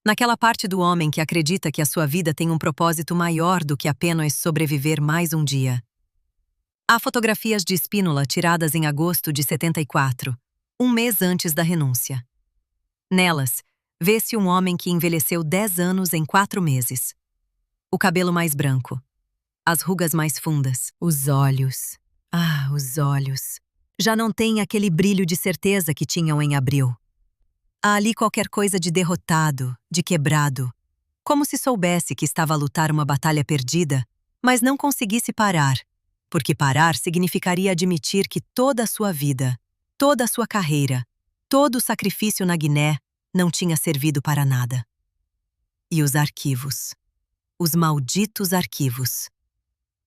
Naquela parte do homem que acredita que a sua vida tem um propósito maior do que apenas sobreviver mais um dia. Há fotografias de Spínola tiradas em agosto de 74, um mês antes da renúncia. Nelas, vê-se um homem que envelheceu 10 anos em 4 meses. O cabelo mais branco, as rugas mais fundas, os olhos. Os olhos. Já não têm aquele brilho de certeza que tinham em abril. Há ali qualquer coisa de derrotado, de quebrado. Como se soubesse que estava a lutar uma batalha perdida, mas não conseguisse parar, porque parar significaria admitir que toda a sua vida, toda a sua carreira, todo o sacrifício na Guiné não tinha servido para nada. E os arquivos. Os malditos arquivos.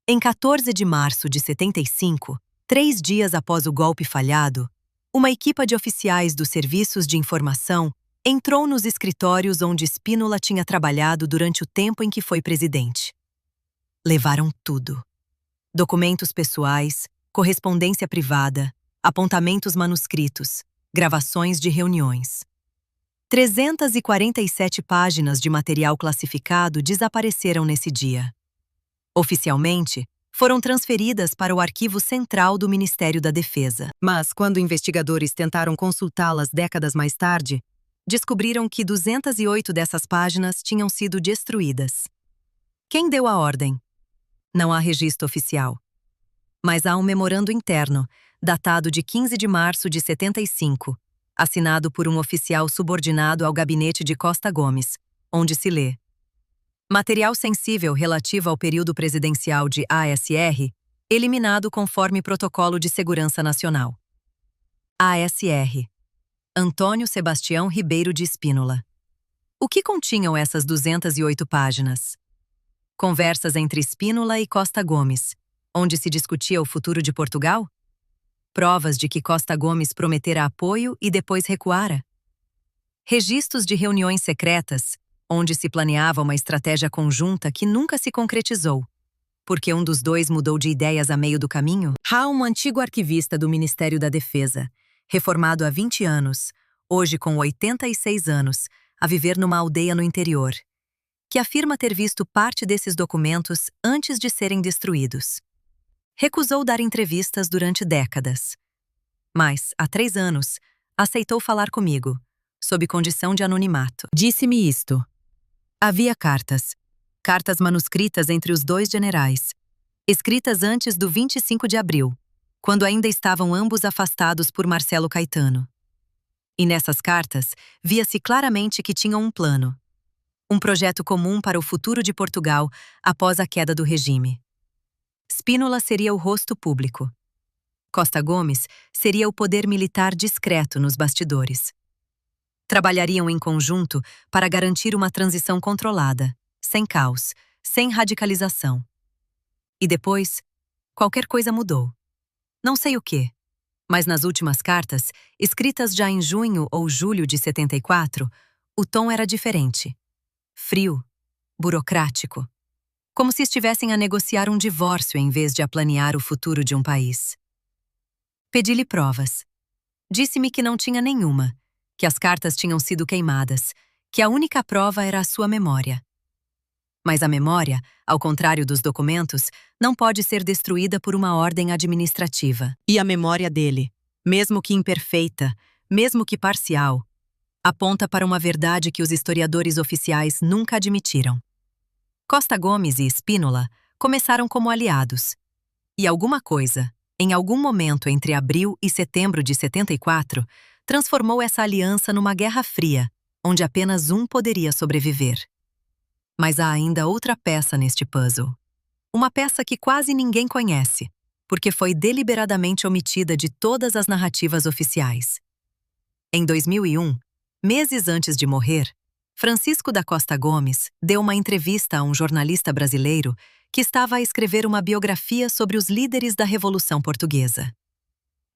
Em 14 de março de 75, 3 dias após o golpe falhado, uma equipa de oficiais dos serviços de informação entrou nos escritórios onde Spínola tinha trabalhado durante o tempo em que foi presidente. Levaram tudo. Documentos pessoais, correspondência privada, apontamentos manuscritos, gravações de reuniões. 347 páginas de material classificado desapareceram nesse dia. Oficialmente, foram transferidas para o Arquivo Central do Ministério da Defesa. Mas, quando investigadores tentaram consultá-las décadas mais tarde, descobriram que 208 dessas páginas tinham sido destruídas. Quem deu a ordem? Não há registro oficial. Mas há um memorando interno, datado de 15 de março de 75, assinado por um oficial subordinado ao gabinete de Costa Gomes, onde se lê: material sensível relativo ao período presidencial de ASR, eliminado conforme Protocolo de Segurança Nacional. ASR. Antônio Sebastião Ribeiro de Spínola. O que continham essas 208 páginas? Conversas entre Spínola e Costa Gomes, onde se discutia o futuro de Portugal? Provas de que Costa Gomes prometera apoio e depois recuara? Registros de reuniões secretas, onde se planeava uma estratégia conjunta que nunca se concretizou, porque um dos dois mudou de ideias a meio do caminho? Há um antigo arquivista do Ministério da Defesa, reformado há 20 anos, hoje com 86 anos, a viver numa aldeia no interior, que afirma ter visto parte desses documentos antes de serem destruídos. Recusou dar entrevistas durante décadas. Mas, há 3 anos, aceitou falar comigo, sob condição de anonimato. Disse-me isto. Havia cartas manuscritas entre os 2 generais, escritas antes do 25 de abril, quando ainda estavam ambos afastados por Marcelo Caetano. E nessas cartas, via-se claramente que tinham um plano. Um projeto comum para o futuro de Portugal após a queda do regime. Spínola seria o rosto público. Costa Gomes seria o poder militar discreto nos bastidores. Trabalhariam em conjunto para garantir uma transição controlada, sem caos, sem radicalização. E depois, qualquer coisa mudou. Não sei o quê, mas nas últimas cartas, escritas já em junho ou julho de 74, o tom era diferente. Frio, burocrático. Como se estivessem a negociar um divórcio em vez de a planear o futuro de um país. Pedi-lhe provas. Disse-me que não tinha nenhuma, que as cartas tinham sido queimadas, que a única prova era a sua memória. Mas a memória, ao contrário dos documentos, não pode ser destruída por uma ordem administrativa. E a memória dele, mesmo que imperfeita, mesmo que parcial, aponta para uma verdade que os historiadores oficiais nunca admitiram. Costa Gomes e Spínola começaram como aliados. E alguma coisa, em algum momento entre abril e setembro de 74, transformou essa aliança numa guerra fria, onde apenas um poderia sobreviver. Mas há ainda outra peça neste puzzle. Uma peça que quase ninguém conhece, porque foi deliberadamente omitida de todas as narrativas oficiais. Em 2001, meses antes de morrer, Francisco da Costa Gomes deu uma entrevista a um jornalista brasileiro que estava a escrever uma biografia sobre os líderes da Revolução Portuguesa.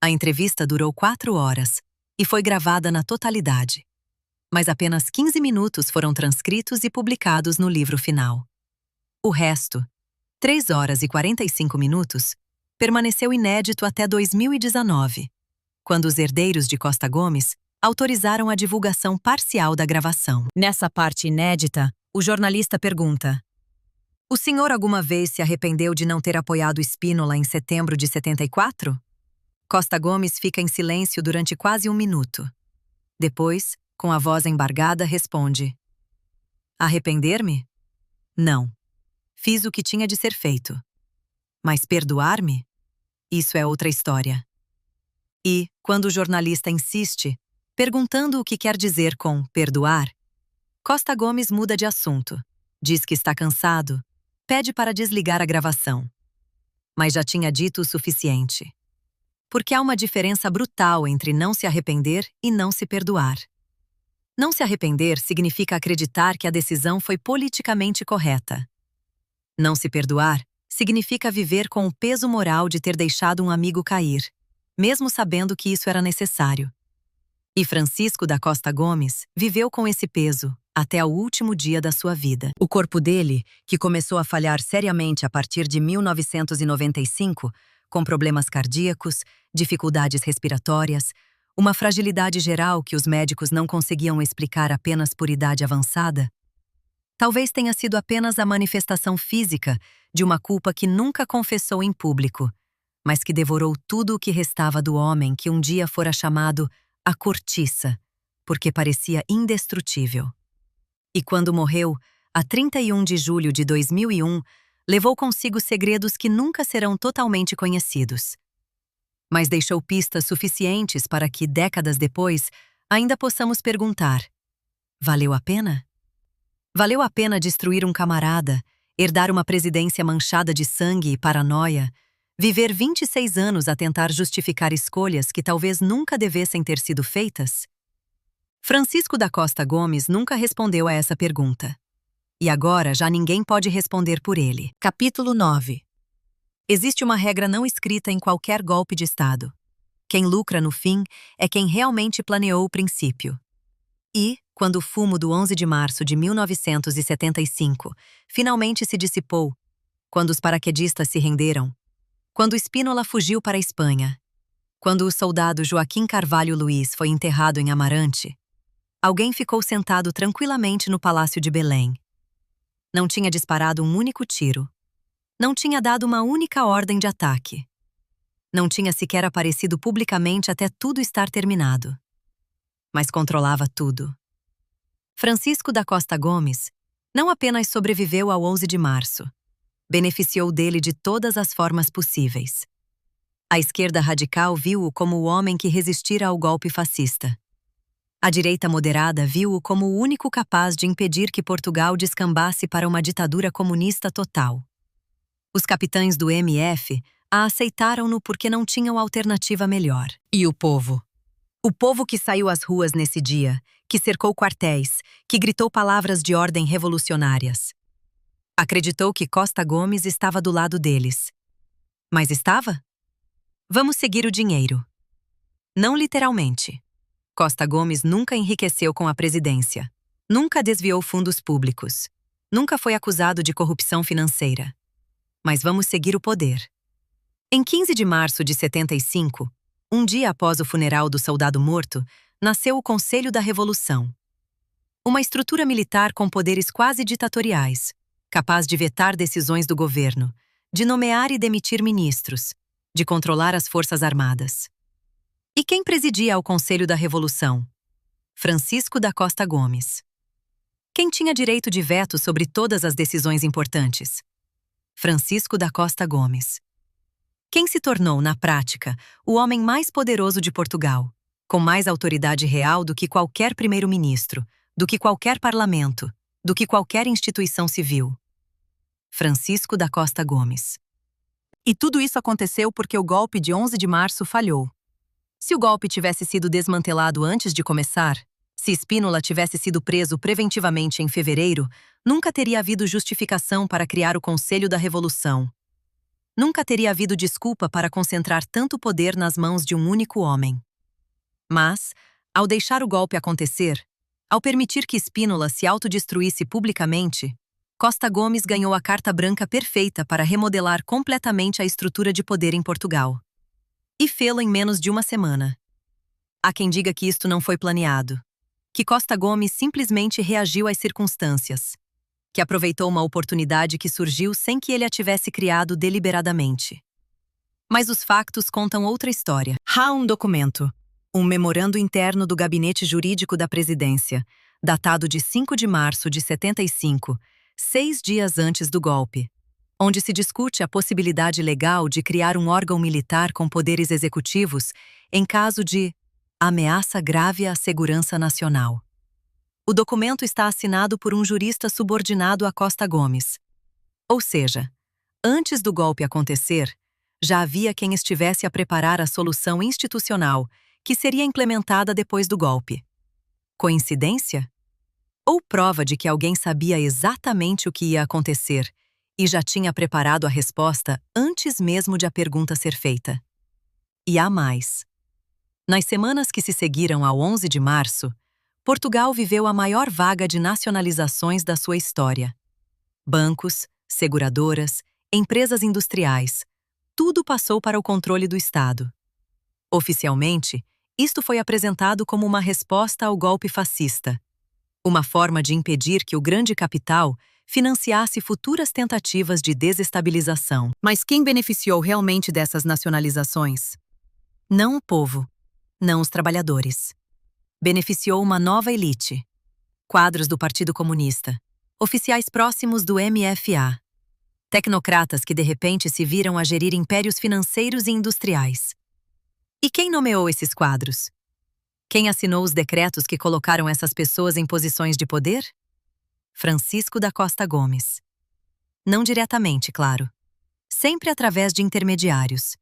A entrevista durou 4 horas e foi gravada na totalidade, mas apenas 15 minutos foram transcritos e publicados no livro final. O resto, 3 horas e 45 minutos, permaneceu inédito até 2019, quando os herdeiros de Costa Gomes autorizaram a divulgação parcial da gravação. Nessa parte inédita, o jornalista pergunta: "O senhor alguma vez se arrependeu de não ter apoiado Spínola em setembro de 74? Costa Gomes fica em silêncio durante quase 1 minuto. Depois, com a voz embargada, responde: "Arrepender-me? Não. Fiz o que tinha de ser feito. Mas perdoar-me? Isso é outra história." E, quando o jornalista insiste, perguntando o que quer dizer com perdoar, Costa Gomes muda de assunto, diz que está cansado, pede para desligar a gravação. Mas já tinha dito o suficiente. Porque há uma diferença brutal entre não se arrepender e não se perdoar. Não se arrepender significa acreditar que a decisão foi politicamente correta. Não se perdoar significa viver com o peso moral de ter deixado um amigo cair, mesmo sabendo que isso era necessário. E Francisco da Costa Gomes viveu com esse peso até o último dia da sua vida. O corpo dele, que começou a falhar seriamente a partir de 1995, com problemas cardíacos, dificuldades respiratórias, uma fragilidade geral que os médicos não conseguiam explicar apenas por idade avançada, talvez tenha sido apenas a manifestação física de uma culpa que nunca confessou em público, mas que devorou tudo o que restava do homem que um dia fora chamado a Cortiça, porque parecia indestrutível. E quando morreu, a 31 de julho de 2001, levou consigo segredos que nunca serão totalmente conhecidos. Mas deixou pistas suficientes para que, décadas depois, ainda possamos perguntar: valeu a pena? Valeu a pena destruir um camarada, herdar uma presidência manchada de sangue e paranoia, viver 26 anos a tentar justificar escolhas que talvez nunca devessem ter sido feitas? Francisco da Costa Gomes nunca respondeu a essa pergunta. E agora já ninguém pode responder por ele. Capítulo 9. Existe uma regra não escrita em qualquer golpe de Estado. Quem lucra no fim é quem realmente planeou o princípio. E, quando o fumo do 11 de março de 1975 finalmente se dissipou, quando os paraquedistas se renderam, quando Spínola fugiu para a Espanha, quando o soldado Joaquim Carvalho Luiz foi enterrado em Amarante, alguém ficou sentado tranquilamente no Palácio de Belém. Não tinha disparado um único tiro. Não tinha dado uma única ordem de ataque. Não tinha sequer aparecido publicamente até tudo estar terminado. Mas controlava tudo. Francisco da Costa Gomes não apenas sobreviveu ao 11 de março, beneficiou dele de todas as formas possíveis. A esquerda radical viu-o como o homem que resistira ao golpe fascista. A direita moderada viu-o como o único capaz de impedir que Portugal descambasse para uma ditadura comunista total. Os capitães do MF a aceitaram-no porque não tinham alternativa melhor. E o povo? O povo que saiu às ruas nesse dia, que cercou quartéis, que gritou palavras de ordem revolucionárias. Acreditou que Costa Gomes estava do lado deles. Mas estava? Vamos seguir o dinheiro. Não literalmente. Costa Gomes nunca enriqueceu com a presidência. Nunca desviou fundos públicos. Nunca foi acusado de corrupção financeira. Mas vamos seguir o poder. Em 15 de março de 75, um dia após o funeral do soldado morto, nasceu o Conselho da Revolução. Uma estrutura militar com poderes quase ditatoriais, capaz de vetar decisões do governo, de nomear e demitir ministros, de controlar as forças armadas. E quem presidia ao Conselho da Revolução? Francisco da Costa Gomes. Quem tinha direito de veto sobre todas as decisões importantes? Francisco da Costa Gomes. Quem se tornou, na prática, o homem mais poderoso de Portugal, com mais autoridade real do que qualquer primeiro-ministro, do que qualquer parlamento, do que qualquer instituição civil? Francisco da Costa Gomes. E tudo isso aconteceu porque o golpe de 11 de março falhou. Se o golpe tivesse sido desmantelado antes de começar, Se Spínola tivesse sido preso preventivamente em fevereiro, nunca teria havido justificação para criar o Conselho da Revolução. Nunca teria havido desculpa para concentrar tanto poder nas mãos de um único homem. Mas, ao deixar o golpe acontecer, ao permitir que Spínola se autodestruísse publicamente, Costa Gomes ganhou a carta branca perfeita para remodelar completamente a estrutura de poder em Portugal. E fê-lo em menos de uma semana. Há quem diga que isto não foi planeado, que Costa Gomes simplesmente reagiu às circunstâncias, que aproveitou uma oportunidade que surgiu sem que ele a tivesse criado deliberadamente. Mas os factos contam outra história. Há um documento, um memorando interno do Gabinete Jurídico da Presidência, datado de 5 de março de 75, 6 dias antes do golpe, onde se discute a possibilidade legal de criar um órgão militar com poderes executivos em caso de ameaça grave à segurança nacional. O documento está assinado por um jurista subordinado a Costa Gomes. Ou seja, antes do golpe acontecer, já havia quem estivesse a preparar a solução institucional que seria implementada depois do golpe. Coincidência? Ou prova de que alguém sabia exatamente o que ia acontecer e já tinha preparado a resposta antes mesmo de a pergunta ser feita? E há mais. Nas semanas que se seguiram ao 11 de março, Portugal viveu a maior vaga de nacionalizações da sua história. Bancos, seguradoras, empresas industriais, tudo passou para o controle do Estado. Oficialmente, isto foi apresentado como uma resposta ao golpe fascista, uma forma de impedir que o grande capital financiasse futuras tentativas de desestabilização. Mas quem beneficiou realmente dessas nacionalizações? Não o povo, não os trabalhadores. Beneficiou uma nova elite. Quadros do Partido Comunista, oficiais próximos do MFA, tecnocratas que de repente se viram a gerir impérios financeiros e industriais. E quem nomeou esses quadros? Quem assinou os decretos que colocaram essas pessoas em posições de poder? Francisco da Costa Gomes. Não diretamente, claro. Sempre através de intermediários.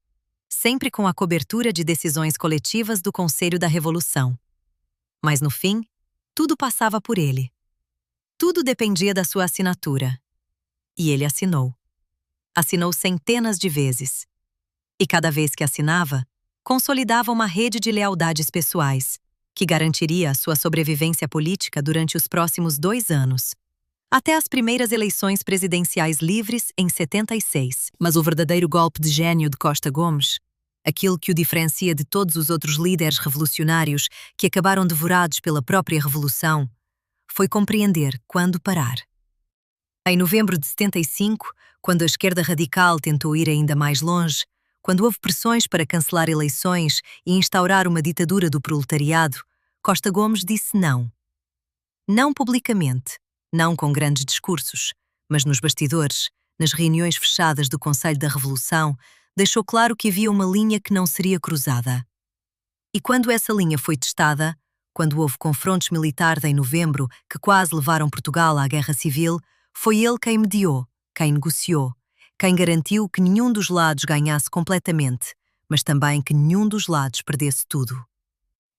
Sempre com a cobertura de decisões coletivas do Conselho da Revolução. Mas no fim, tudo passava por ele. Tudo dependia da sua assinatura. E ele assinou. Assinou centenas de vezes. E cada vez que assinava, consolidava uma rede de lealdades pessoais, que garantiria a sua sobrevivência política durante os próximos 2 anos, até as primeiras eleições presidenciais livres em 76. Mas o verdadeiro golpe de gênio de Costa Gomes, aquilo que o diferencia de todos os outros líderes revolucionários que acabaram devorados pela própria revolução, foi compreender quando parar. Em novembro de 75, quando a esquerda radical tentou ir ainda mais longe, quando houve pressões para cancelar eleições e instaurar uma ditadura do proletariado, Costa Gomes disse não. Não publicamente, não com grandes discursos, mas nos bastidores, nas reuniões fechadas do Conselho da Revolução, deixou claro que havia uma linha que não seria cruzada. E quando essa linha foi testada, quando houve confrontos militares em novembro que quase levaram Portugal à Guerra Civil, foi ele quem mediou, quem negociou, quem garantiu que nenhum dos lados ganhasse completamente, mas também que nenhum dos lados perdesse tudo.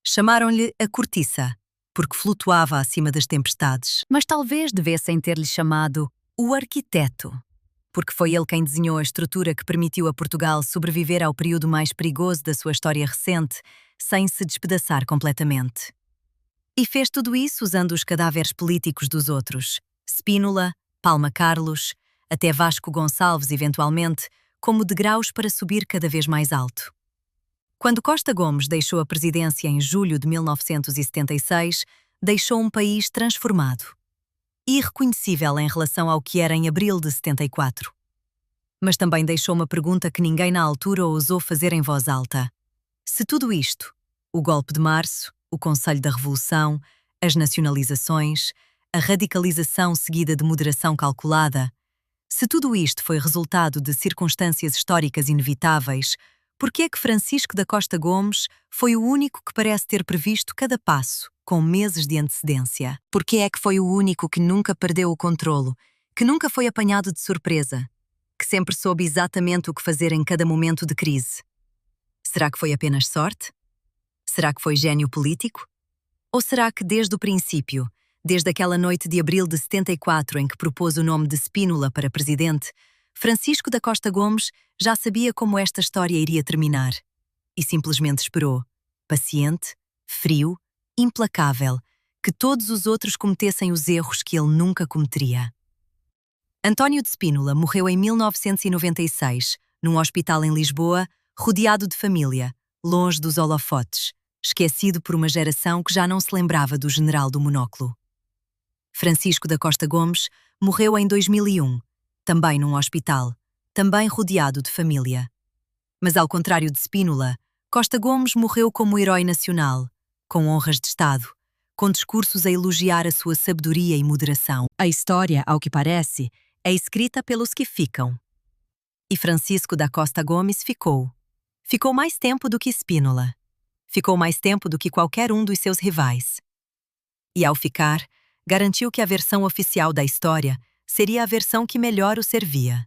Chamaram-lhe a cortiça, porque flutuava acima das tempestades. Mas talvez devessem ter-lhe chamado o arquiteto, porque foi ele quem desenhou a estrutura que permitiu a Portugal sobreviver ao período mais perigoso da sua história recente, sem se despedaçar completamente. E fez tudo isso usando os cadáveres políticos dos outros, Spínola, Palma Carlos, até Vasco Gonçalves eventualmente, como degraus para subir cada vez mais alto. Quando Costa Gomes deixou a presidência em julho de 1976, deixou um país transformado, irreconhecível em relação ao que era em abril de 74. Mas também deixou uma pergunta que ninguém na altura ousou fazer em voz alta. Se tudo isto, o golpe de março, o Conselho da Revolução, as nacionalizações, a radicalização seguida de moderação calculada, se tudo isto foi resultado de circunstâncias históricas inevitáveis, por que é que Francisco da Costa Gomes foi o único que parece ter previsto cada passo, com meses de antecedência? Por que é que foi o único que nunca perdeu o controlo, que nunca foi apanhado de surpresa, que sempre soube exatamente o que fazer em cada momento de crise? Será que foi apenas sorte? Será que foi gênio político? Ou será que desde o princípio, desde aquela noite de abril de 74 em que propôs o nome de Spínola para presidente, Francisco da Costa Gomes já sabia como esta história iria terminar e simplesmente esperou, paciente, frio, implacável, que todos os outros cometessem os erros que ele nunca cometeria. António de Spínola morreu em 1996, num hospital em Lisboa, rodeado de família, longe dos holofotes, esquecido por uma geração que já não se lembrava do general do monóculo. Francisco da Costa Gomes morreu em 2001, também num hospital, também rodeado de família. Mas ao contrário de Spínola, Costa Gomes morreu como herói nacional, com honras de Estado, com discursos a elogiar a sua sabedoria e moderação. A história, ao que parece, é escrita pelos que ficam. E Francisco da Costa Gomes ficou. Ficou mais tempo do que Spínola. Ficou mais tempo do que qualquer um dos seus rivais. E ao ficar, garantiu que a versão oficial da história seria a versão que melhor o servia.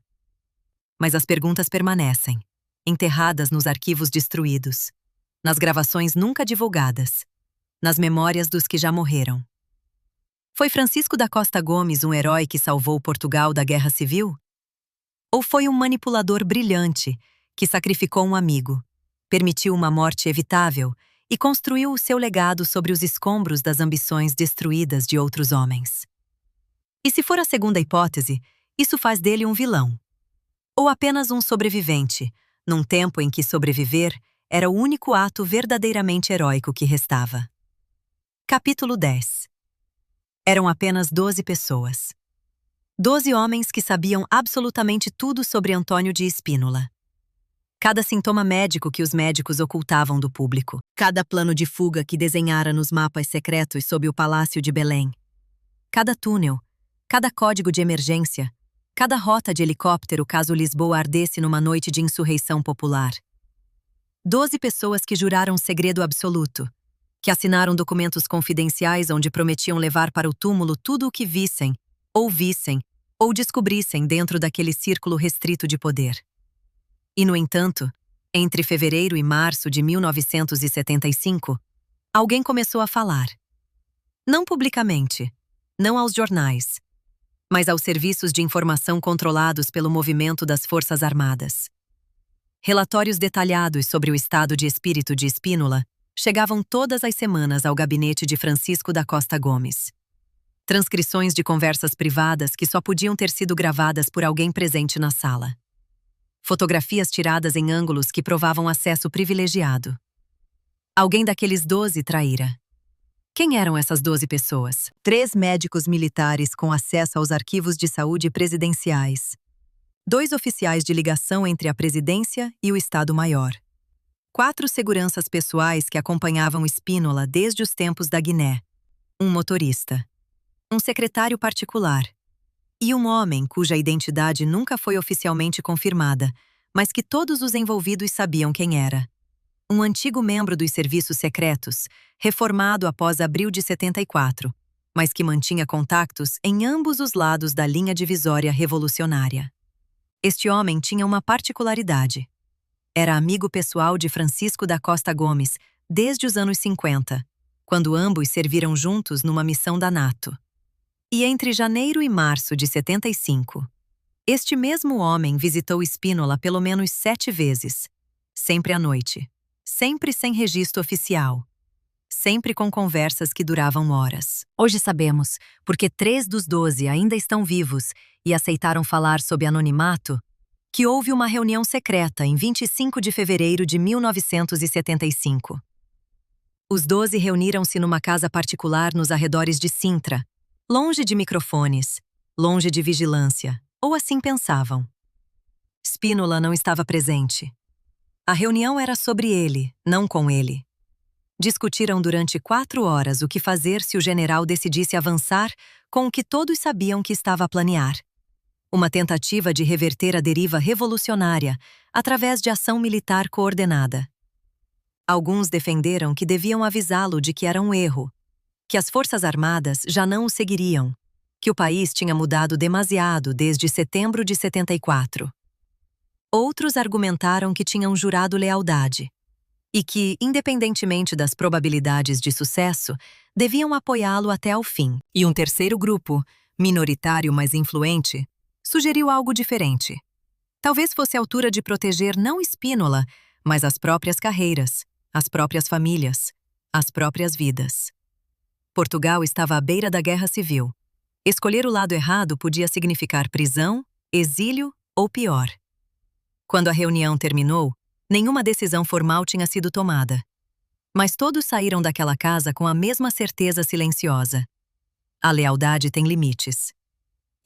Mas as perguntas permanecem, enterradas nos arquivos destruídos, nas gravações nunca divulgadas, nas memórias dos que já morreram. Foi Francisco da Costa Gomes um herói que salvou Portugal da Guerra Civil? Ou foi um manipulador brilhante que sacrificou um amigo, permitiu uma morte evitável e construiu o seu legado sobre os escombros das ambições destruídas de outros homens? E se for a segunda hipótese, isso faz dele um vilão. Ou apenas um sobrevivente, num tempo em que sobreviver era o único ato verdadeiramente heróico que restava. Capítulo 10. Eram apenas 12 pessoas. 12 homens que sabiam absolutamente tudo sobre Antônio de Spínola. Cada sintoma médico que os médicos ocultavam do público. Cada plano de fuga que desenhara nos mapas secretos sob o Palácio de Belém. Cada túnel, cada código de emergência, cada rota de helicóptero caso Lisboa ardesse numa noite de insurreição popular. 12 pessoas que juraram segredo absoluto, que assinaram documentos confidenciais onde prometiam levar para o túmulo tudo o que vissem, ou descobrissem dentro daquele círculo restrito de poder. E, no entanto, entre fevereiro e março de 1975, alguém começou a falar. Não publicamente, não aos jornais, mas aos serviços de informação controlados pelo movimento das Forças Armadas. Relatórios detalhados sobre o estado de espírito de Spínola chegavam todas as semanas ao gabinete de Francisco da Costa Gomes. Transcrições de conversas privadas que só podiam ter sido gravadas por alguém presente na sala. Fotografias tiradas em ângulos que provavam acesso privilegiado. Alguém daqueles 12 traíra. Quem eram essas 12 pessoas? 3 médicos militares com acesso aos arquivos de saúde presidenciais. 2 oficiais de ligação entre a presidência e o Estado-Maior. 4 seguranças pessoais que acompanhavam Spínola desde os tempos da Guiné. Um motorista. Um secretário particular. E um homem cuja identidade nunca foi oficialmente confirmada, mas que todos os envolvidos sabiam quem era. Um antigo membro dos serviços secretos, reformado após abril de 74, mas que mantinha contactos em ambos os lados da linha divisória revolucionária. Este homem tinha uma particularidade. Era amigo pessoal de Francisco da Costa Gomes desde os anos 50, quando ambos serviram juntos numa missão da NATO. E entre janeiro e março de 75, este mesmo homem visitou Spínola pelo menos 7 vezes, sempre à noite, sempre sem registro oficial, sempre com conversas que duravam horas. Hoje sabemos, porque 3 dos 12 ainda estão vivos e aceitaram falar sob anonimato, que houve uma reunião secreta em 25 de fevereiro de 1975. Os 12 reuniram-se numa casa particular nos arredores de Sintra, longe de microfones, longe de vigilância, ou assim pensavam. Spínola não estava presente. A reunião era sobre ele, não com ele. Discutiram durante 4 horas o que fazer se o general decidisse avançar com o que todos sabiam que estava a planear. Uma tentativa de reverter a deriva revolucionária através de ação militar coordenada. Alguns defenderam que deviam avisá-lo de que era um erro, que as Forças Armadas já não o seguiriam, que o país tinha mudado demasiado desde setembro de 74. Outros argumentaram que tinham jurado lealdade. e que, independentemente das probabilidades de sucesso, deviam apoiá-lo até ao fim. E um terceiro grupo, minoritário mas influente, sugeriu algo diferente. Talvez fosse a altura de proteger não Spínola, mas as próprias carreiras, as próprias famílias, as próprias vidas. Portugal estava à beira da guerra civil. Escolher o lado errado podia significar prisão, exílio ou pior. Quando a reunião terminou, nenhuma decisão formal tinha sido tomada. Mas todos saíram daquela casa com a mesma certeza silenciosa. A lealdade tem limites.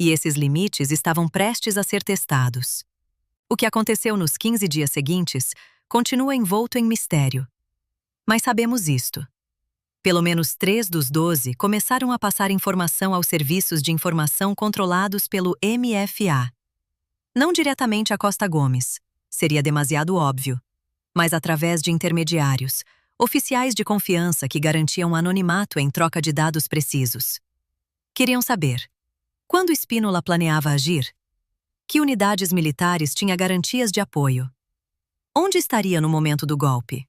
E esses limites estavam prestes a ser testados. O que aconteceu nos 15 dias seguintes continua envolto em mistério. Mas sabemos isto. Pelo menos 3 dos 12 começaram a passar informação aos serviços de informação controlados pelo MFA. Não diretamente a Costa Gomes, seria demasiado óbvio, mas através de intermediários, oficiais de confiança que garantiam anonimato em troca de dados precisos. Queriam saber: quando Spínola planeava agir? Que unidades militares tinha garantias de apoio? Onde estaria no momento do golpe?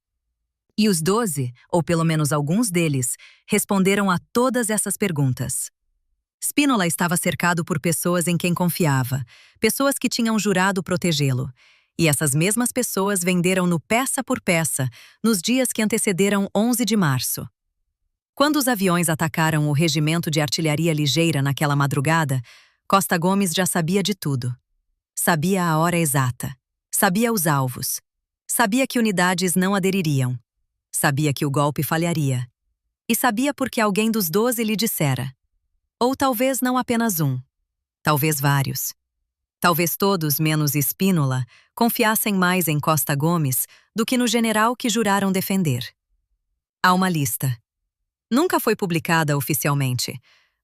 E os 12, ou pelo menos alguns deles, responderam a todas essas perguntas. Spínola estava cercado por pessoas em quem confiava, pessoas que tinham jurado protegê-lo. E essas mesmas pessoas venderam-no peça por peça nos dias que antecederam 11 de março. Quando os aviões atacaram o regimento de artilharia ligeira naquela madrugada, Costa Gomes já sabia de tudo. Sabia a hora exata, sabia os alvos, sabia que unidades não adeririam, sabia que o golpe falharia, e sabia porque alguém dos 12 lhe dissera. Ou talvez não apenas um, talvez vários. Talvez todos, menos Spínola, confiassem mais em Costa Gomes do que no general que juraram defender. Há uma lista. Nunca foi publicada oficialmente,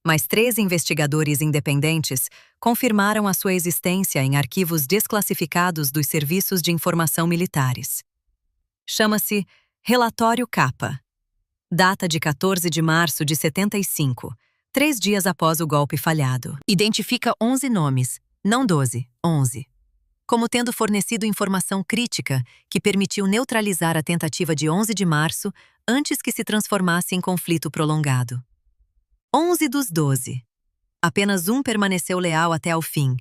mas 3 investigadores independentes confirmaram a sua existência em arquivos desclassificados dos serviços de informação militares. Chama-se Relatório Capa. Data de 14 de março de 75, 3 dias após o golpe falhado. Identifica 11 nomes, não 12, 11. Como tendo fornecido informação crítica que permitiu neutralizar a tentativa de 11 de março antes que se transformasse em conflito prolongado. 11 dos 12. Apenas um permaneceu leal até ao fim.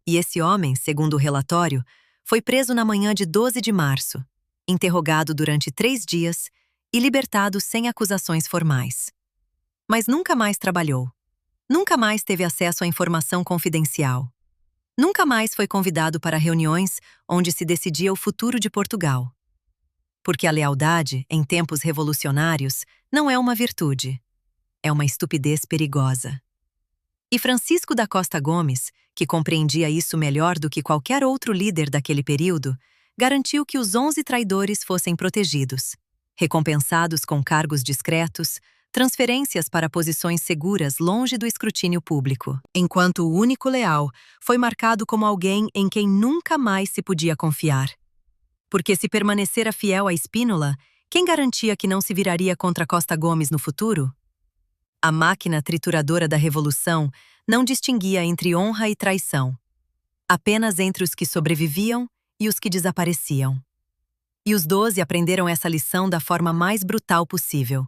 E esse homem, segundo o relatório, foi preso na manhã de 12 de março, interrogado durante 3 dias e libertado sem acusações formais. Mas nunca mais trabalhou. Nunca mais teve acesso à informação confidencial. Nunca mais foi convidado para reuniões onde se decidia o futuro de Portugal. Porque a lealdade, em tempos revolucionários, não é uma virtude. É uma estupidez perigosa. E Francisco da Costa Gomes, que compreendia isso melhor do que qualquer outro líder daquele período, garantiu que os 11 traidores fossem protegidos, recompensados com cargos discretos, transferências para posições seguras longe do escrutínio público, enquanto o único leal foi marcado como alguém em quem nunca mais se podia confiar. Porque se permanecera fiel a Spínola, quem garantia que não se viraria contra Costa Gomes no futuro? A máquina trituradora da Revolução não distinguia entre honra e traição, apenas entre os que sobreviviam e os que desapareciam. E os 12 aprenderam essa lição da forma mais brutal possível.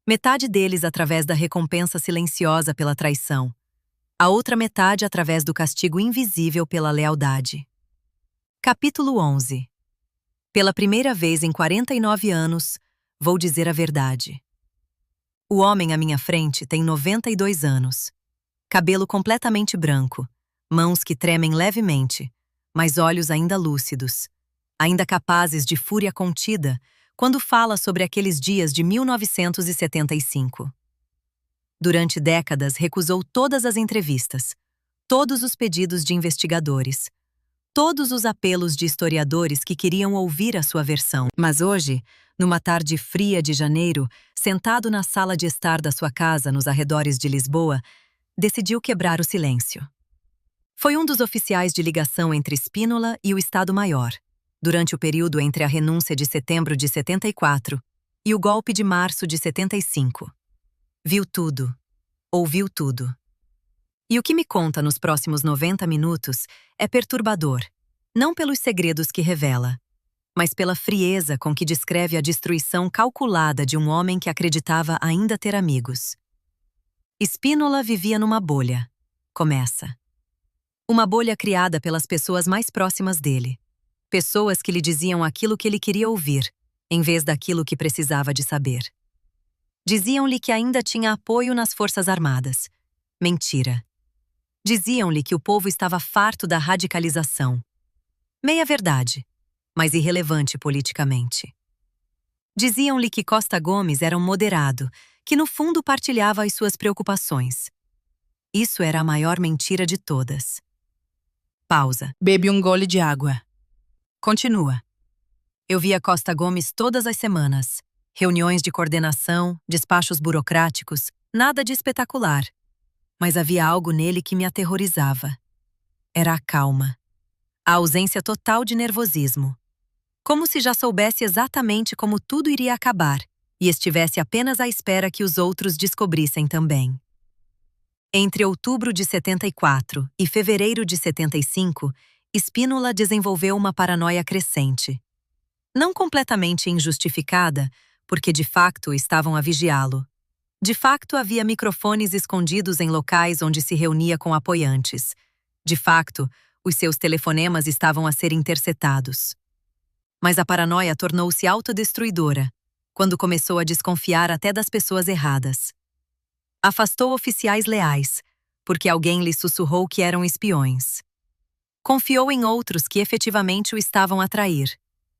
Metade deles através da recompensa silenciosa pela traição, a outra metade através do castigo invisível pela lealdade. Capítulo 11. Pela primeira vez em 49 anos, vou dizer a verdade. O homem à minha frente tem 92 anos. Cabelo completamente branco, mãos que tremem levemente, mas olhos ainda lúcidos, ainda capazes de fúria contida, quando fala sobre aqueles dias de 1975. Durante décadas recusou todas as entrevistas, todos os pedidos de investigadores, todos os apelos de historiadores que queriam ouvir a sua versão. Mas hoje, numa tarde fria de janeiro, sentado na sala de estar da sua casa nos arredores de Lisboa, decidiu quebrar o silêncio. Foi um dos oficiais de ligação entre Spínola e o Estado-Maior, durante o período entre a renúncia de setembro de 74 e o golpe de março de 75. Viu tudo, ouviu tudo. E o que me conta nos próximos 90 minutos é perturbador, não pelos segredos que revela, mas pela frieza com que descreve a destruição calculada de um homem que acreditava ainda ter amigos. Spínola vivia numa bolha. Começa. Uma bolha criada pelas pessoas mais próximas dele. Pessoas que lhe diziam aquilo que ele queria ouvir, em vez daquilo que precisava de saber. Diziam-lhe que ainda tinha apoio nas Forças Armadas. Mentira. Diziam-lhe que o povo estava farto da radicalização. Meia verdade, mas irrelevante politicamente. Diziam-lhe que Costa Gomes era um moderado, que no fundo partilhava as suas preocupações. Isso era a maior mentira de todas. Pausa. Bebe um gole de água. Continua. Eu via Costa Gomes todas as semanas. Reuniões de coordenação, despachos burocráticos, nada de espetacular. Mas havia algo nele que me aterrorizava. Era a calma. A ausência total de nervosismo. Como se já soubesse exatamente como tudo iria acabar e estivesse apenas à espera que os outros descobrissem também. Entre outubro de 74 e fevereiro de 75, Spínola desenvolveu uma paranoia crescente. Não completamente injustificada, porque de facto estavam a vigiá-lo. De facto, havia microfones escondidos em locais onde se reunia com apoiantes. De facto, os seus telefonemas estavam a ser interceptados. Mas a paranoia tornou-se autodestruidora, quando começou a desconfiar até das pessoas erradas. Afastou oficiais leais, porque alguém lhe sussurrou que eram espiões. Confiou em outros que efetivamente o estavam a trair,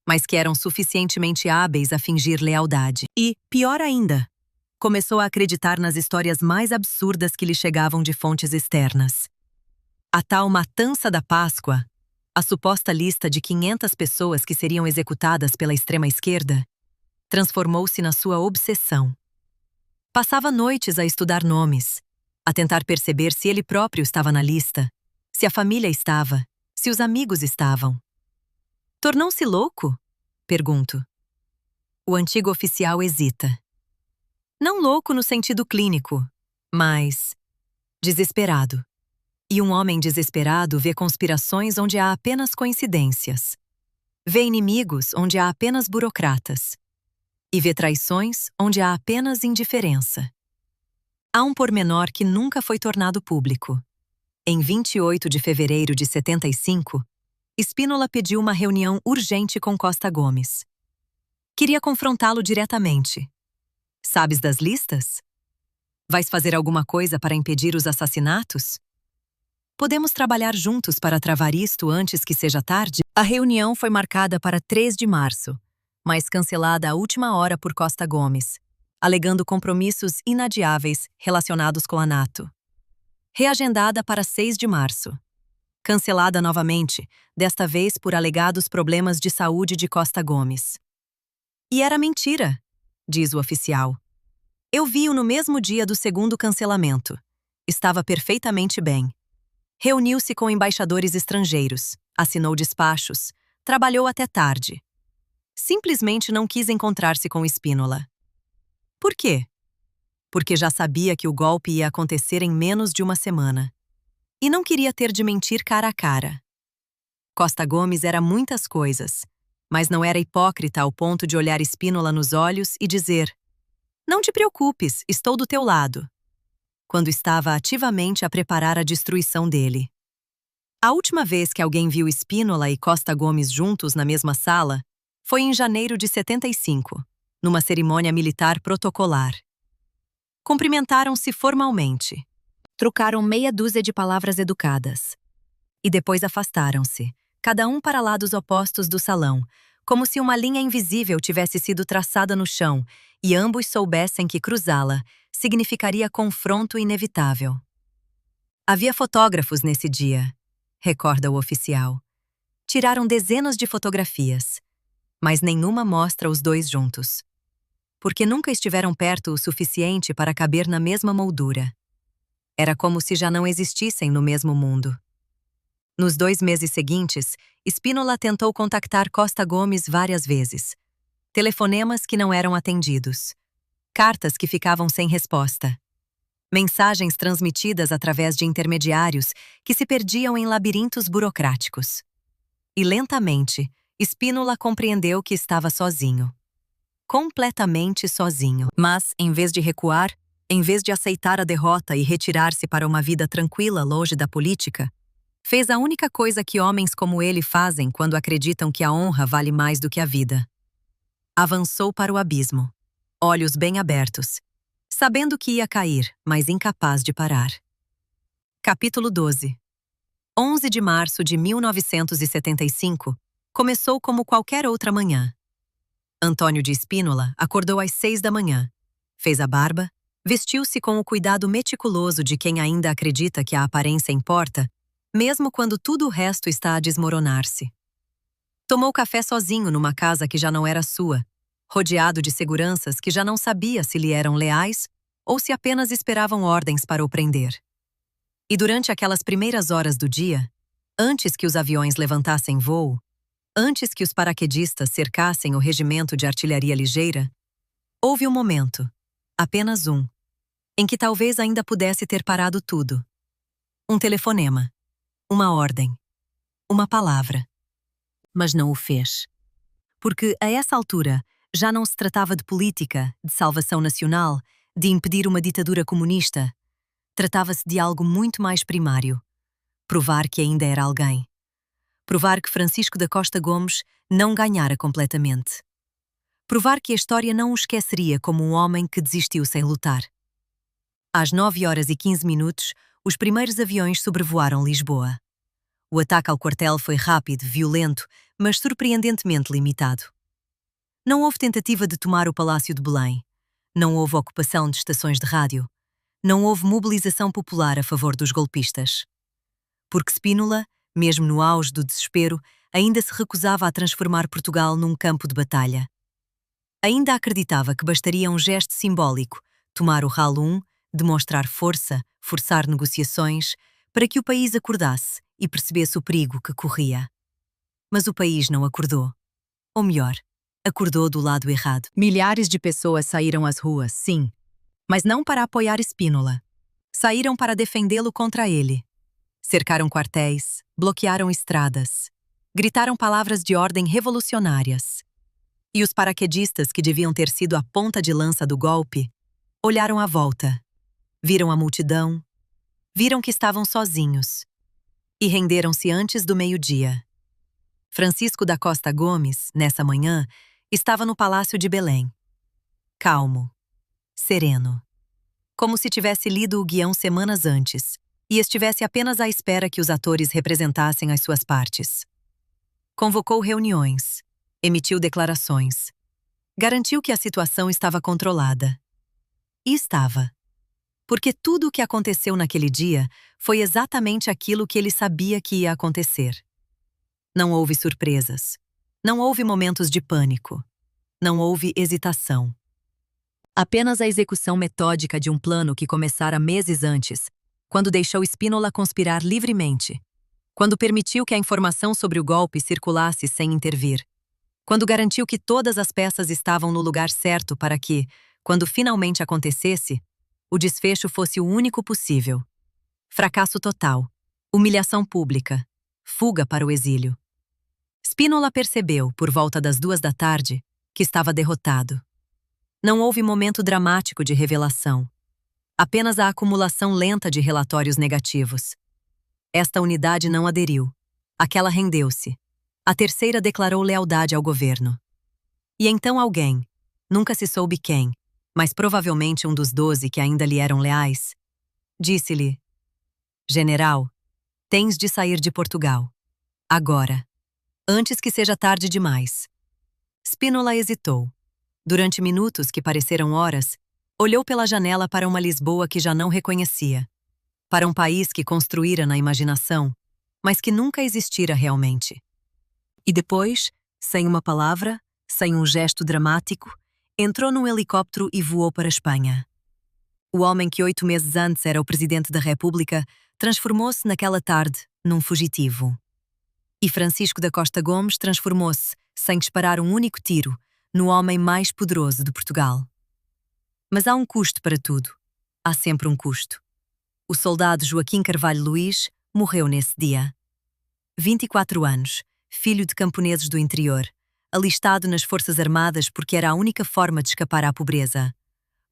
mas que eram suficientemente hábeis a fingir lealdade. E, pior ainda, começou a acreditar nas histórias mais absurdas que lhe chegavam de fontes externas. A tal matança da Páscoa, a suposta lista de 500 pessoas que seriam executadas pela extrema-esquerda, transformou-se na sua obsessão. Passava noites a estudar nomes, a tentar perceber se ele próprio estava na lista, se a família estava, se os amigos estavam. Tornou-se louco? Pergunto. O antigo oficial hesita. Não louco no sentido clínico, mas desesperado. E um homem desesperado vê conspirações onde há apenas coincidências. Vê inimigos onde há apenas burocratas. E vê traições onde há apenas indiferença. Há um pormenor que nunca foi tornado público. Em 28 de fevereiro de 75, Spínola pediu uma reunião urgente com Costa Gomes. Queria confrontá-lo diretamente. Sabes das listas? Vais fazer alguma coisa para impedir os assassinatos? Podemos trabalhar juntos para travar isto antes que seja tarde? A reunião foi marcada para 3 de março, mas cancelada à última hora por Costa Gomes, alegando compromissos inadiáveis relacionados com a NATO. Reagendada para 6 de março. Cancelada novamente, desta vez por alegados problemas de saúde de Costa Gomes. E era mentira, diz o oficial. Eu vi-o no mesmo dia do segundo cancelamento. Estava perfeitamente bem. Reuniu-se com embaixadores estrangeiros, assinou despachos, trabalhou até tarde. Simplesmente não quis encontrar-se com Spínola. Por quê? Porque já sabia que o golpe ia acontecer em menos de uma semana. E não queria ter de mentir cara a cara. Costa Gomes era muitas coisas, mas não era hipócrita ao ponto de olhar Spínola nos olhos e dizer: "Não te preocupes, estou do teu lado", quando estava ativamente a preparar a destruição dele. A última vez que alguém viu Spínola e Costa Gomes juntos na mesma sala foi em janeiro de 75, numa cerimônia militar protocolar. Cumprimentaram-se formalmente. Trocaram meia dúzia de palavras educadas. E depois afastaram-se, cada um para lados opostos do salão, como se uma linha invisível tivesse sido traçada no chão e ambos soubessem que cruzá-la significaria confronto inevitável. Havia fotógrafos nesse dia, recorda o oficial. Tiraram dezenas de fotografias, mas nenhuma mostra os dois juntos. Porque nunca estiveram perto o suficiente para caber na mesma moldura. Era como se já não existissem no mesmo mundo. Nos 2 meses seguintes, Spínola tentou contactar Costa Gomes várias vezes. Telefonemas que não eram atendidos. Cartas que ficavam sem resposta. Mensagens transmitidas através de intermediários que se perdiam em labirintos burocráticos. E lentamente, Spínola compreendeu que estava sozinho. Completamente sozinho. Mas, em vez de recuar, em vez de aceitar a derrota e retirar-se para uma vida tranquila longe da política, fez a única coisa que homens como ele fazem quando acreditam que a honra vale mais do que a vida. Avançou para o abismo, olhos bem abertos, sabendo que ia cair, mas incapaz de parar. Capítulo 12. 11 de março de 1975 começou como qualquer outra manhã. Antônio de Spínola acordou às 6 da manhã, fez a barba, vestiu-se com o cuidado meticuloso de quem ainda acredita que a aparência importa, mesmo quando tudo o resto está a desmoronar-se. Tomou café sozinho numa casa que já não era sua, rodeado de seguranças que já não sabia se lhe eram leais ou se apenas esperavam ordens para o prender. E durante aquelas primeiras horas do dia, antes que os aviões levantassem voo, antes que os paraquedistas cercassem o regimento de artilharia ligeira, houve um momento, apenas um, em que talvez ainda pudesse ter parado tudo. Um telefonema, uma ordem, uma palavra. Mas não o fez. Porque, a essa altura, já não se tratava de política, de salvação nacional, de impedir uma ditadura comunista. Tratava-se de algo muito mais primário. Provar que ainda era alguém. Provar que Francisco da Costa Gomes não ganhara completamente. Provar que a história não o esqueceria como um homem que desistiu sem lutar. Às 9h15, os primeiros aviões sobrevoaram Lisboa. O ataque ao quartel foi rápido, violento, mas surpreendentemente limitado. Não houve tentativa de tomar o Palácio de Belém. Não houve ocupação de estações de rádio. Não houve mobilização popular a favor dos golpistas. Porque Spínola, mesmo no auge do desespero, ainda se recusava a transformar Portugal num campo de batalha. Ainda acreditava que bastaria um gesto simbólico, tomar o ralo 1, demonstrar força, forçar negociações, para que o país acordasse e percebesse o perigo que corria. Mas o país não acordou. Ou melhor, acordou do lado errado. Milhares de pessoas saíram às ruas, sim, mas não para apoiar Spínola. Saíram para defendê-lo contra ele. Cercaram quartéis, bloquearam estradas, gritaram palavras de ordem revolucionárias. E os paraquedistas, que deviam ter sido a ponta de lança do golpe, olharam à volta, viram a multidão, viram que estavam sozinhos e renderam-se antes do meio-dia. Francisco da Costa Gomes, nessa manhã, estava no Palácio de Belém. Calmo, sereno, como se tivesse lido o guião semanas antes e estivesse apenas à espera que os atores representassem as suas partes. Convocou reuniões, emitiu declarações, garantiu que a situação estava controlada. E estava. Porque tudo o que aconteceu naquele dia foi exatamente aquilo que ele sabia que ia acontecer. Não houve surpresas. Não houve momentos de pânico. Não houve hesitação. Apenas a execução metódica de um plano que começara meses antes, quando deixou Spínola conspirar livremente, quando permitiu que a informação sobre o golpe circulasse sem intervir, quando garantiu que todas as peças estavam no lugar certo para que, quando finalmente acontecesse, o desfecho fosse o único possível. Fracasso total, humilhação pública, fuga para o exílio. Spínola percebeu, por volta das 2 da tarde, que estava derrotado. Não houve momento dramático de revelação. Apenas a acumulação lenta de relatórios negativos. Esta unidade não aderiu. Aquela rendeu-se. A terceira declarou lealdade ao governo. E então alguém, nunca se soube quem, mas provavelmente um dos 12 que ainda lhe eram leais, disse-lhe: General, tens de sair de Portugal. Agora. Antes que seja tarde demais. Spínola hesitou. Durante minutos que pareceram horas, olhou pela janela para uma Lisboa que já não reconhecia. Para um país que construíra na imaginação, mas que nunca existira realmente. E depois, sem uma palavra, sem um gesto dramático, entrou num helicóptero e voou para a Espanha. O homem que 8 meses antes era o presidente da República transformou-se naquela tarde num fugitivo. E Francisco da Costa Gomes transformou-se, sem disparar um único tiro, no homem mais poderoso de Portugal. Mas há um custo para tudo. Há sempre um custo. O soldado Joaquim Carvalho Luís morreu nesse dia. 24 anos, filho de camponeses do interior, alistado nas Forças Armadas porque era a única forma de escapar à pobreza.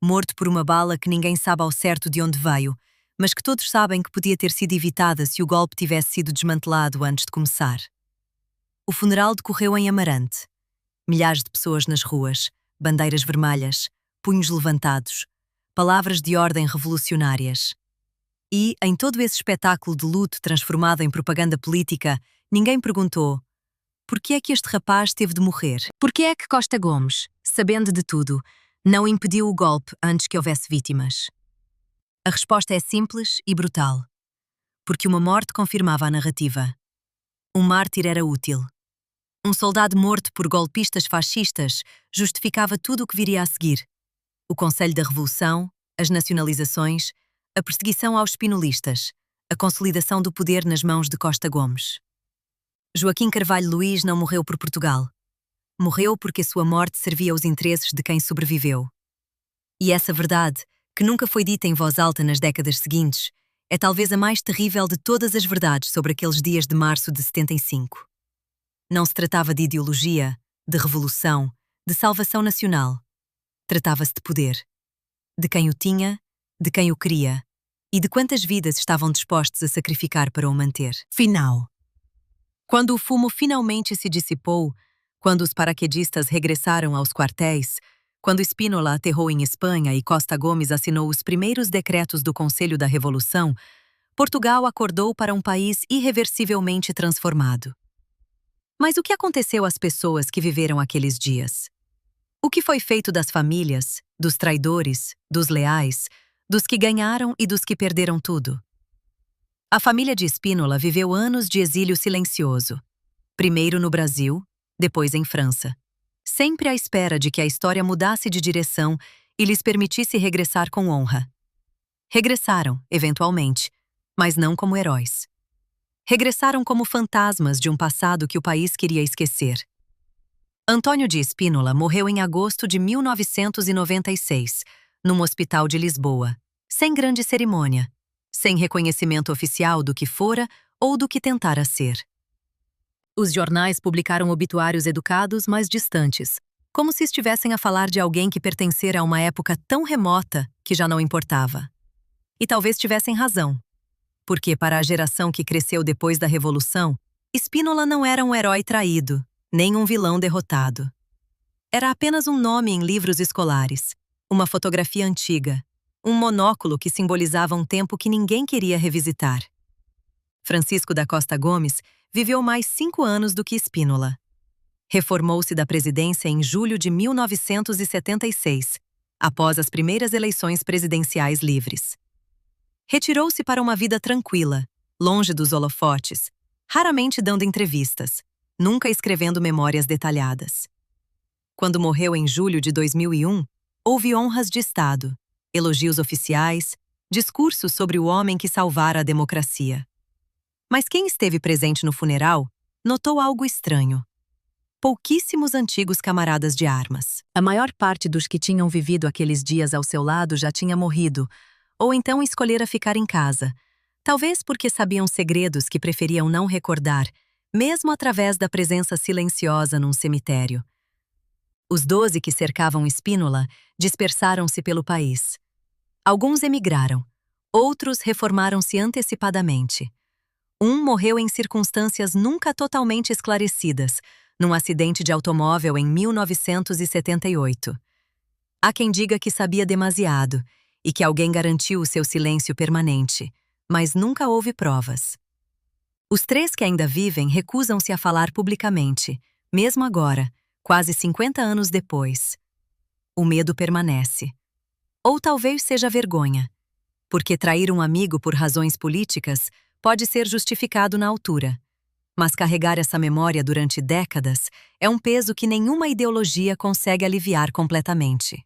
Morto por uma bala que ninguém sabe ao certo de onde veio, mas que todos sabem que podia ter sido evitada se o golpe tivesse sido desmantelado antes de começar. O funeral decorreu em Amarante. Milhares de pessoas nas ruas, bandeiras vermelhas, punhos levantados, palavras de ordem revolucionárias. E, em todo esse espetáculo de luto transformado em propaganda política, ninguém perguntou: por que é que este rapaz teve de morrer? Por que é que Costa Gomes, sabendo de tudo, não impediu o golpe antes que houvesse vítimas? A resposta é simples e brutal. Porque uma morte confirmava a narrativa. Um mártir era útil. Um soldado morto por golpistas fascistas justificava tudo o que viria a seguir. O Conselho da Revolução, as nacionalizações, a perseguição aos spinolistas, a consolidação do poder nas mãos de Costa Gomes. Joaquim Carvalho Luís não morreu por Portugal. Morreu porque a sua morte servia aos interesses de quem sobreviveu. E essa verdade, que nunca foi dita em voz alta nas décadas seguintes, é talvez a mais terrível de todas as verdades sobre aqueles dias de março de 75. Não se tratava de ideologia, de revolução, de salvação nacional. Tratava-se de poder. De quem o tinha, de quem o queria, e de quantas vidas estavam dispostos a sacrificar para o manter. Final. Quando o fumo finalmente se dissipou, quando os paraquedistas regressaram aos quartéis, quando Spínola aterrou em Espanha e Costa Gomes assinou os primeiros decretos do Conselho da Revolução, Portugal acordou para um país irreversivelmente transformado. Mas o que aconteceu às pessoas que viveram aqueles dias? O que foi feito das famílias, dos traidores, dos leais, dos que ganharam e dos que perderam tudo? A família de Spínola viveu anos de exílio silencioso. Primeiro no Brasil, depois em França. Sempre à espera de que a história mudasse de direção e lhes permitisse regressar com honra. Regressaram, eventualmente, mas não como heróis. Regressaram como fantasmas de um passado que o país queria esquecer. Antônio de Spínola morreu em agosto de 1996, num hospital de Lisboa, sem grande cerimônia, sem reconhecimento oficial do que fora ou do que tentara ser. Os jornais publicaram obituários educados, mas distantes, como se estivessem a falar de alguém que pertencera a uma época tão remota que já não importava. E talvez tivessem razão, porque para a geração que cresceu depois da Revolução, Spínola não era um herói traído, nem um vilão derrotado. Era apenas um nome em livros escolares, uma fotografia antiga, um monóculo que simbolizava um tempo que ninguém queria revisitar. Francisco da Costa Gomes viveu mais 5 anos do que Spínola. Reformou-se da presidência em julho de 1976, após as primeiras eleições presidenciais livres. Retirou-se para uma vida tranquila, longe dos holofotes, raramente dando entrevistas, nunca escrevendo memórias detalhadas. Quando morreu em julho de 2001, houve honras de Estado, elogios oficiais, discursos sobre o homem que salvara a democracia. Mas quem esteve presente no funeral notou algo estranho. Pouquíssimos antigos camaradas de armas. A maior parte dos que tinham vivido aqueles dias ao seu lado já tinha morrido, ou então escolhera ficar em casa, talvez porque sabiam segredos que preferiam não recordar, mesmo através da presença silenciosa num cemitério. Os 12 que cercavam Spínola dispersaram-se pelo país. Alguns emigraram, outros reformaram-se antecipadamente. Um morreu em circunstâncias nunca totalmente esclarecidas, num acidente de automóvel em 1978. Há quem diga que sabia demasiado e que alguém garantiu o seu silêncio permanente, mas nunca houve provas. Os 3 que ainda vivem recusam-se a falar publicamente, mesmo agora, quase 50 anos depois. O medo permanece. Ou talvez seja vergonha, porque trair um amigo por razões políticas pode ser justificado na altura. Mas carregar essa memória durante décadas é um peso que nenhuma ideologia consegue aliviar completamente.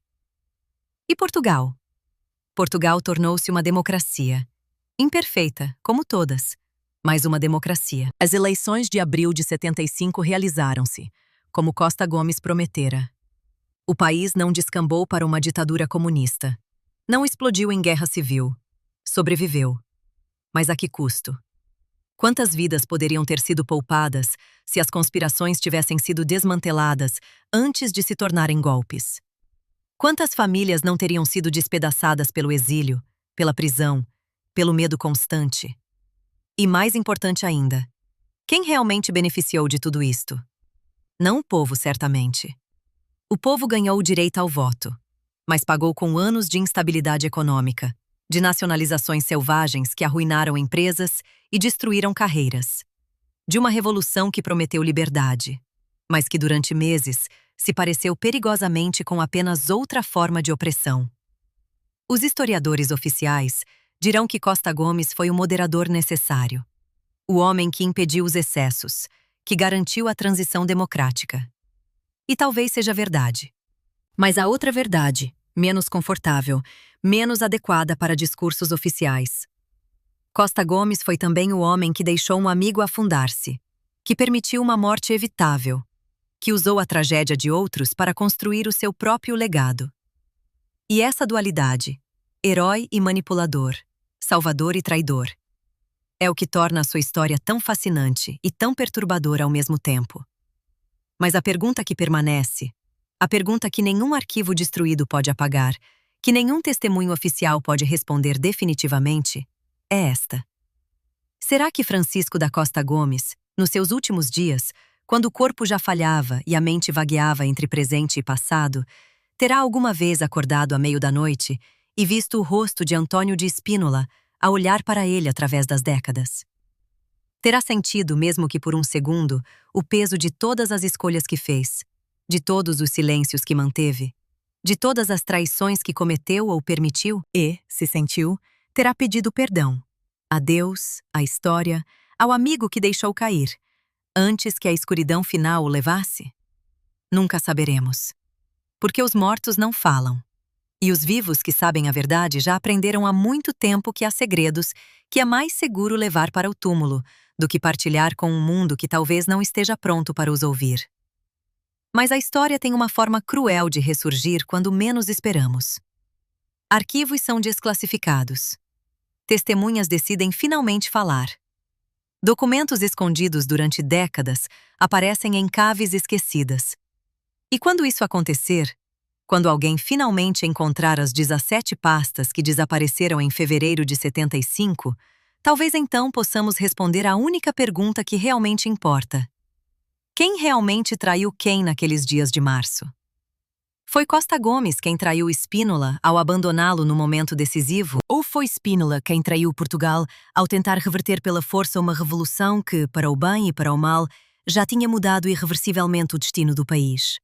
E Portugal? Portugal tornou-se uma democracia. Imperfeita, como todas, mas uma democracia. As eleições de abril de 75 realizaram-se, como Costa Gomes prometera. O país não descambou para uma ditadura comunista. Não explodiu em guerra civil. Sobreviveu. Mas a que custo? Quantas vidas poderiam ter sido poupadas se as conspirações tivessem sido desmanteladas antes de se tornarem golpes? Quantas famílias não teriam sido despedaçadas pelo exílio, pela prisão, pelo medo constante? E mais importante ainda, quem realmente beneficiou de tudo isto? Não o povo, certamente. O povo ganhou o direito ao voto, mas pagou com anos de instabilidade econômica, de nacionalizações selvagens que arruinaram empresas e destruíram carreiras, de uma revolução que prometeu liberdade, mas que durante meses se pareceu perigosamente com apenas outra forma de opressão. Os historiadores oficiais dirão que Costa Gomes foi o moderador necessário, o homem que impediu os excessos, que garantiu a transição democrática. E talvez seja verdade. Mas há outra verdade, menos confortável, menos adequada para discursos oficiais. Costa Gomes foi também o homem que deixou um amigo afundar-se, que permitiu uma morte evitável, que usou a tragédia de outros para construir o seu próprio legado. E essa dualidade, herói e manipulador, salvador e traidor, é o que torna a sua história tão fascinante e tão perturbadora ao mesmo tempo. Mas a pergunta que permanece, a pergunta que nenhum arquivo destruído pode apagar, que nenhum testemunho oficial pode responder definitivamente, é esta. Será que Francisco da Costa Gomes, nos seus últimos dias, quando o corpo já falhava e a mente vagueava entre presente e passado, terá alguma vez acordado à meio da noite e visto o rosto de Antônio de Spínola a olhar para ele através das décadas? Terá sentido, mesmo que por um segundo, o peso de todas as escolhas que fez, de todos os silêncios que manteve, de todas as traições que cometeu ou permitiu e, se sentiu, terá pedido perdão a Deus, à história, ao amigo que deixou cair, antes que a escuridão final o levasse? Nunca saberemos. Porque os mortos não falam. E os vivos que sabem a verdade já aprenderam há muito tempo que há segredos que é mais seguro levar para o túmulo do que partilhar com um mundo que talvez não esteja pronto para os ouvir. Mas a história tem uma forma cruel de ressurgir quando menos esperamos. Arquivos são desclassificados. Testemunhas decidem finalmente falar. Documentos escondidos durante décadas aparecem em caves esquecidas. E quando isso acontecer, quando alguém finalmente encontrar as 17 pastas que desapareceram em fevereiro de 75, talvez então possamos responder à única pergunta que realmente importa. Quem realmente traiu quem naqueles dias de março? Foi Costa Gomes quem traiu Spínola ao abandoná-lo no momento decisivo? Ou foi Spínola quem traiu Portugal ao tentar reverter pela força uma revolução que, para o bem e para o mal, já tinha mudado irreversivelmente o destino do país?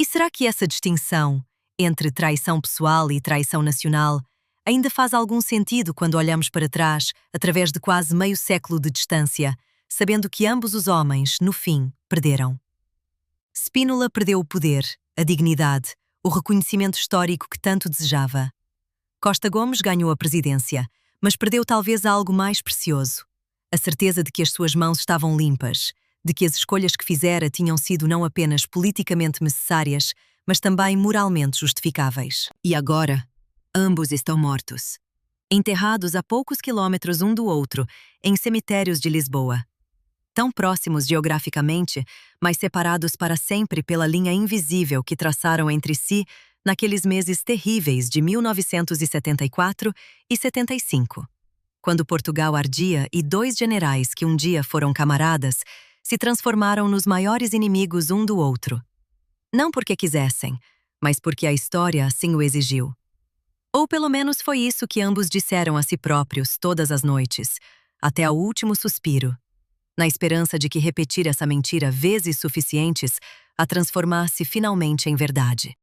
E será que essa distinção entre traição pessoal e traição nacional ainda faz algum sentido quando olhamos para trás, através de quase meio século de distância, sabendo que ambos os homens, no fim, perderam? Spínola perdeu o poder, a dignidade, o reconhecimento histórico que tanto desejava. Costa Gomes ganhou a presidência, mas perdeu talvez algo mais precioso: a certeza de que as suas mãos estavam limpas, de que as escolhas que fizera tinham sido não apenas politicamente necessárias, mas também moralmente justificáveis. E agora, ambos estão mortos, enterrados a poucos quilômetros um do outro, em cemitérios de Lisboa. Tão próximos geograficamente, mas separados para sempre pela linha invisível que traçaram entre si naqueles meses terríveis de 1974 e 75, quando Portugal ardia e dois generais que um dia foram camaradas se transformaram nos maiores inimigos um do outro. Não porque quisessem, mas porque a história assim o exigiu. Ou pelo menos foi isso que ambos disseram a si próprios todas as noites, até ao último suspiro, na esperança de que repetir essa mentira vezes suficientes a transformasse finalmente em verdade.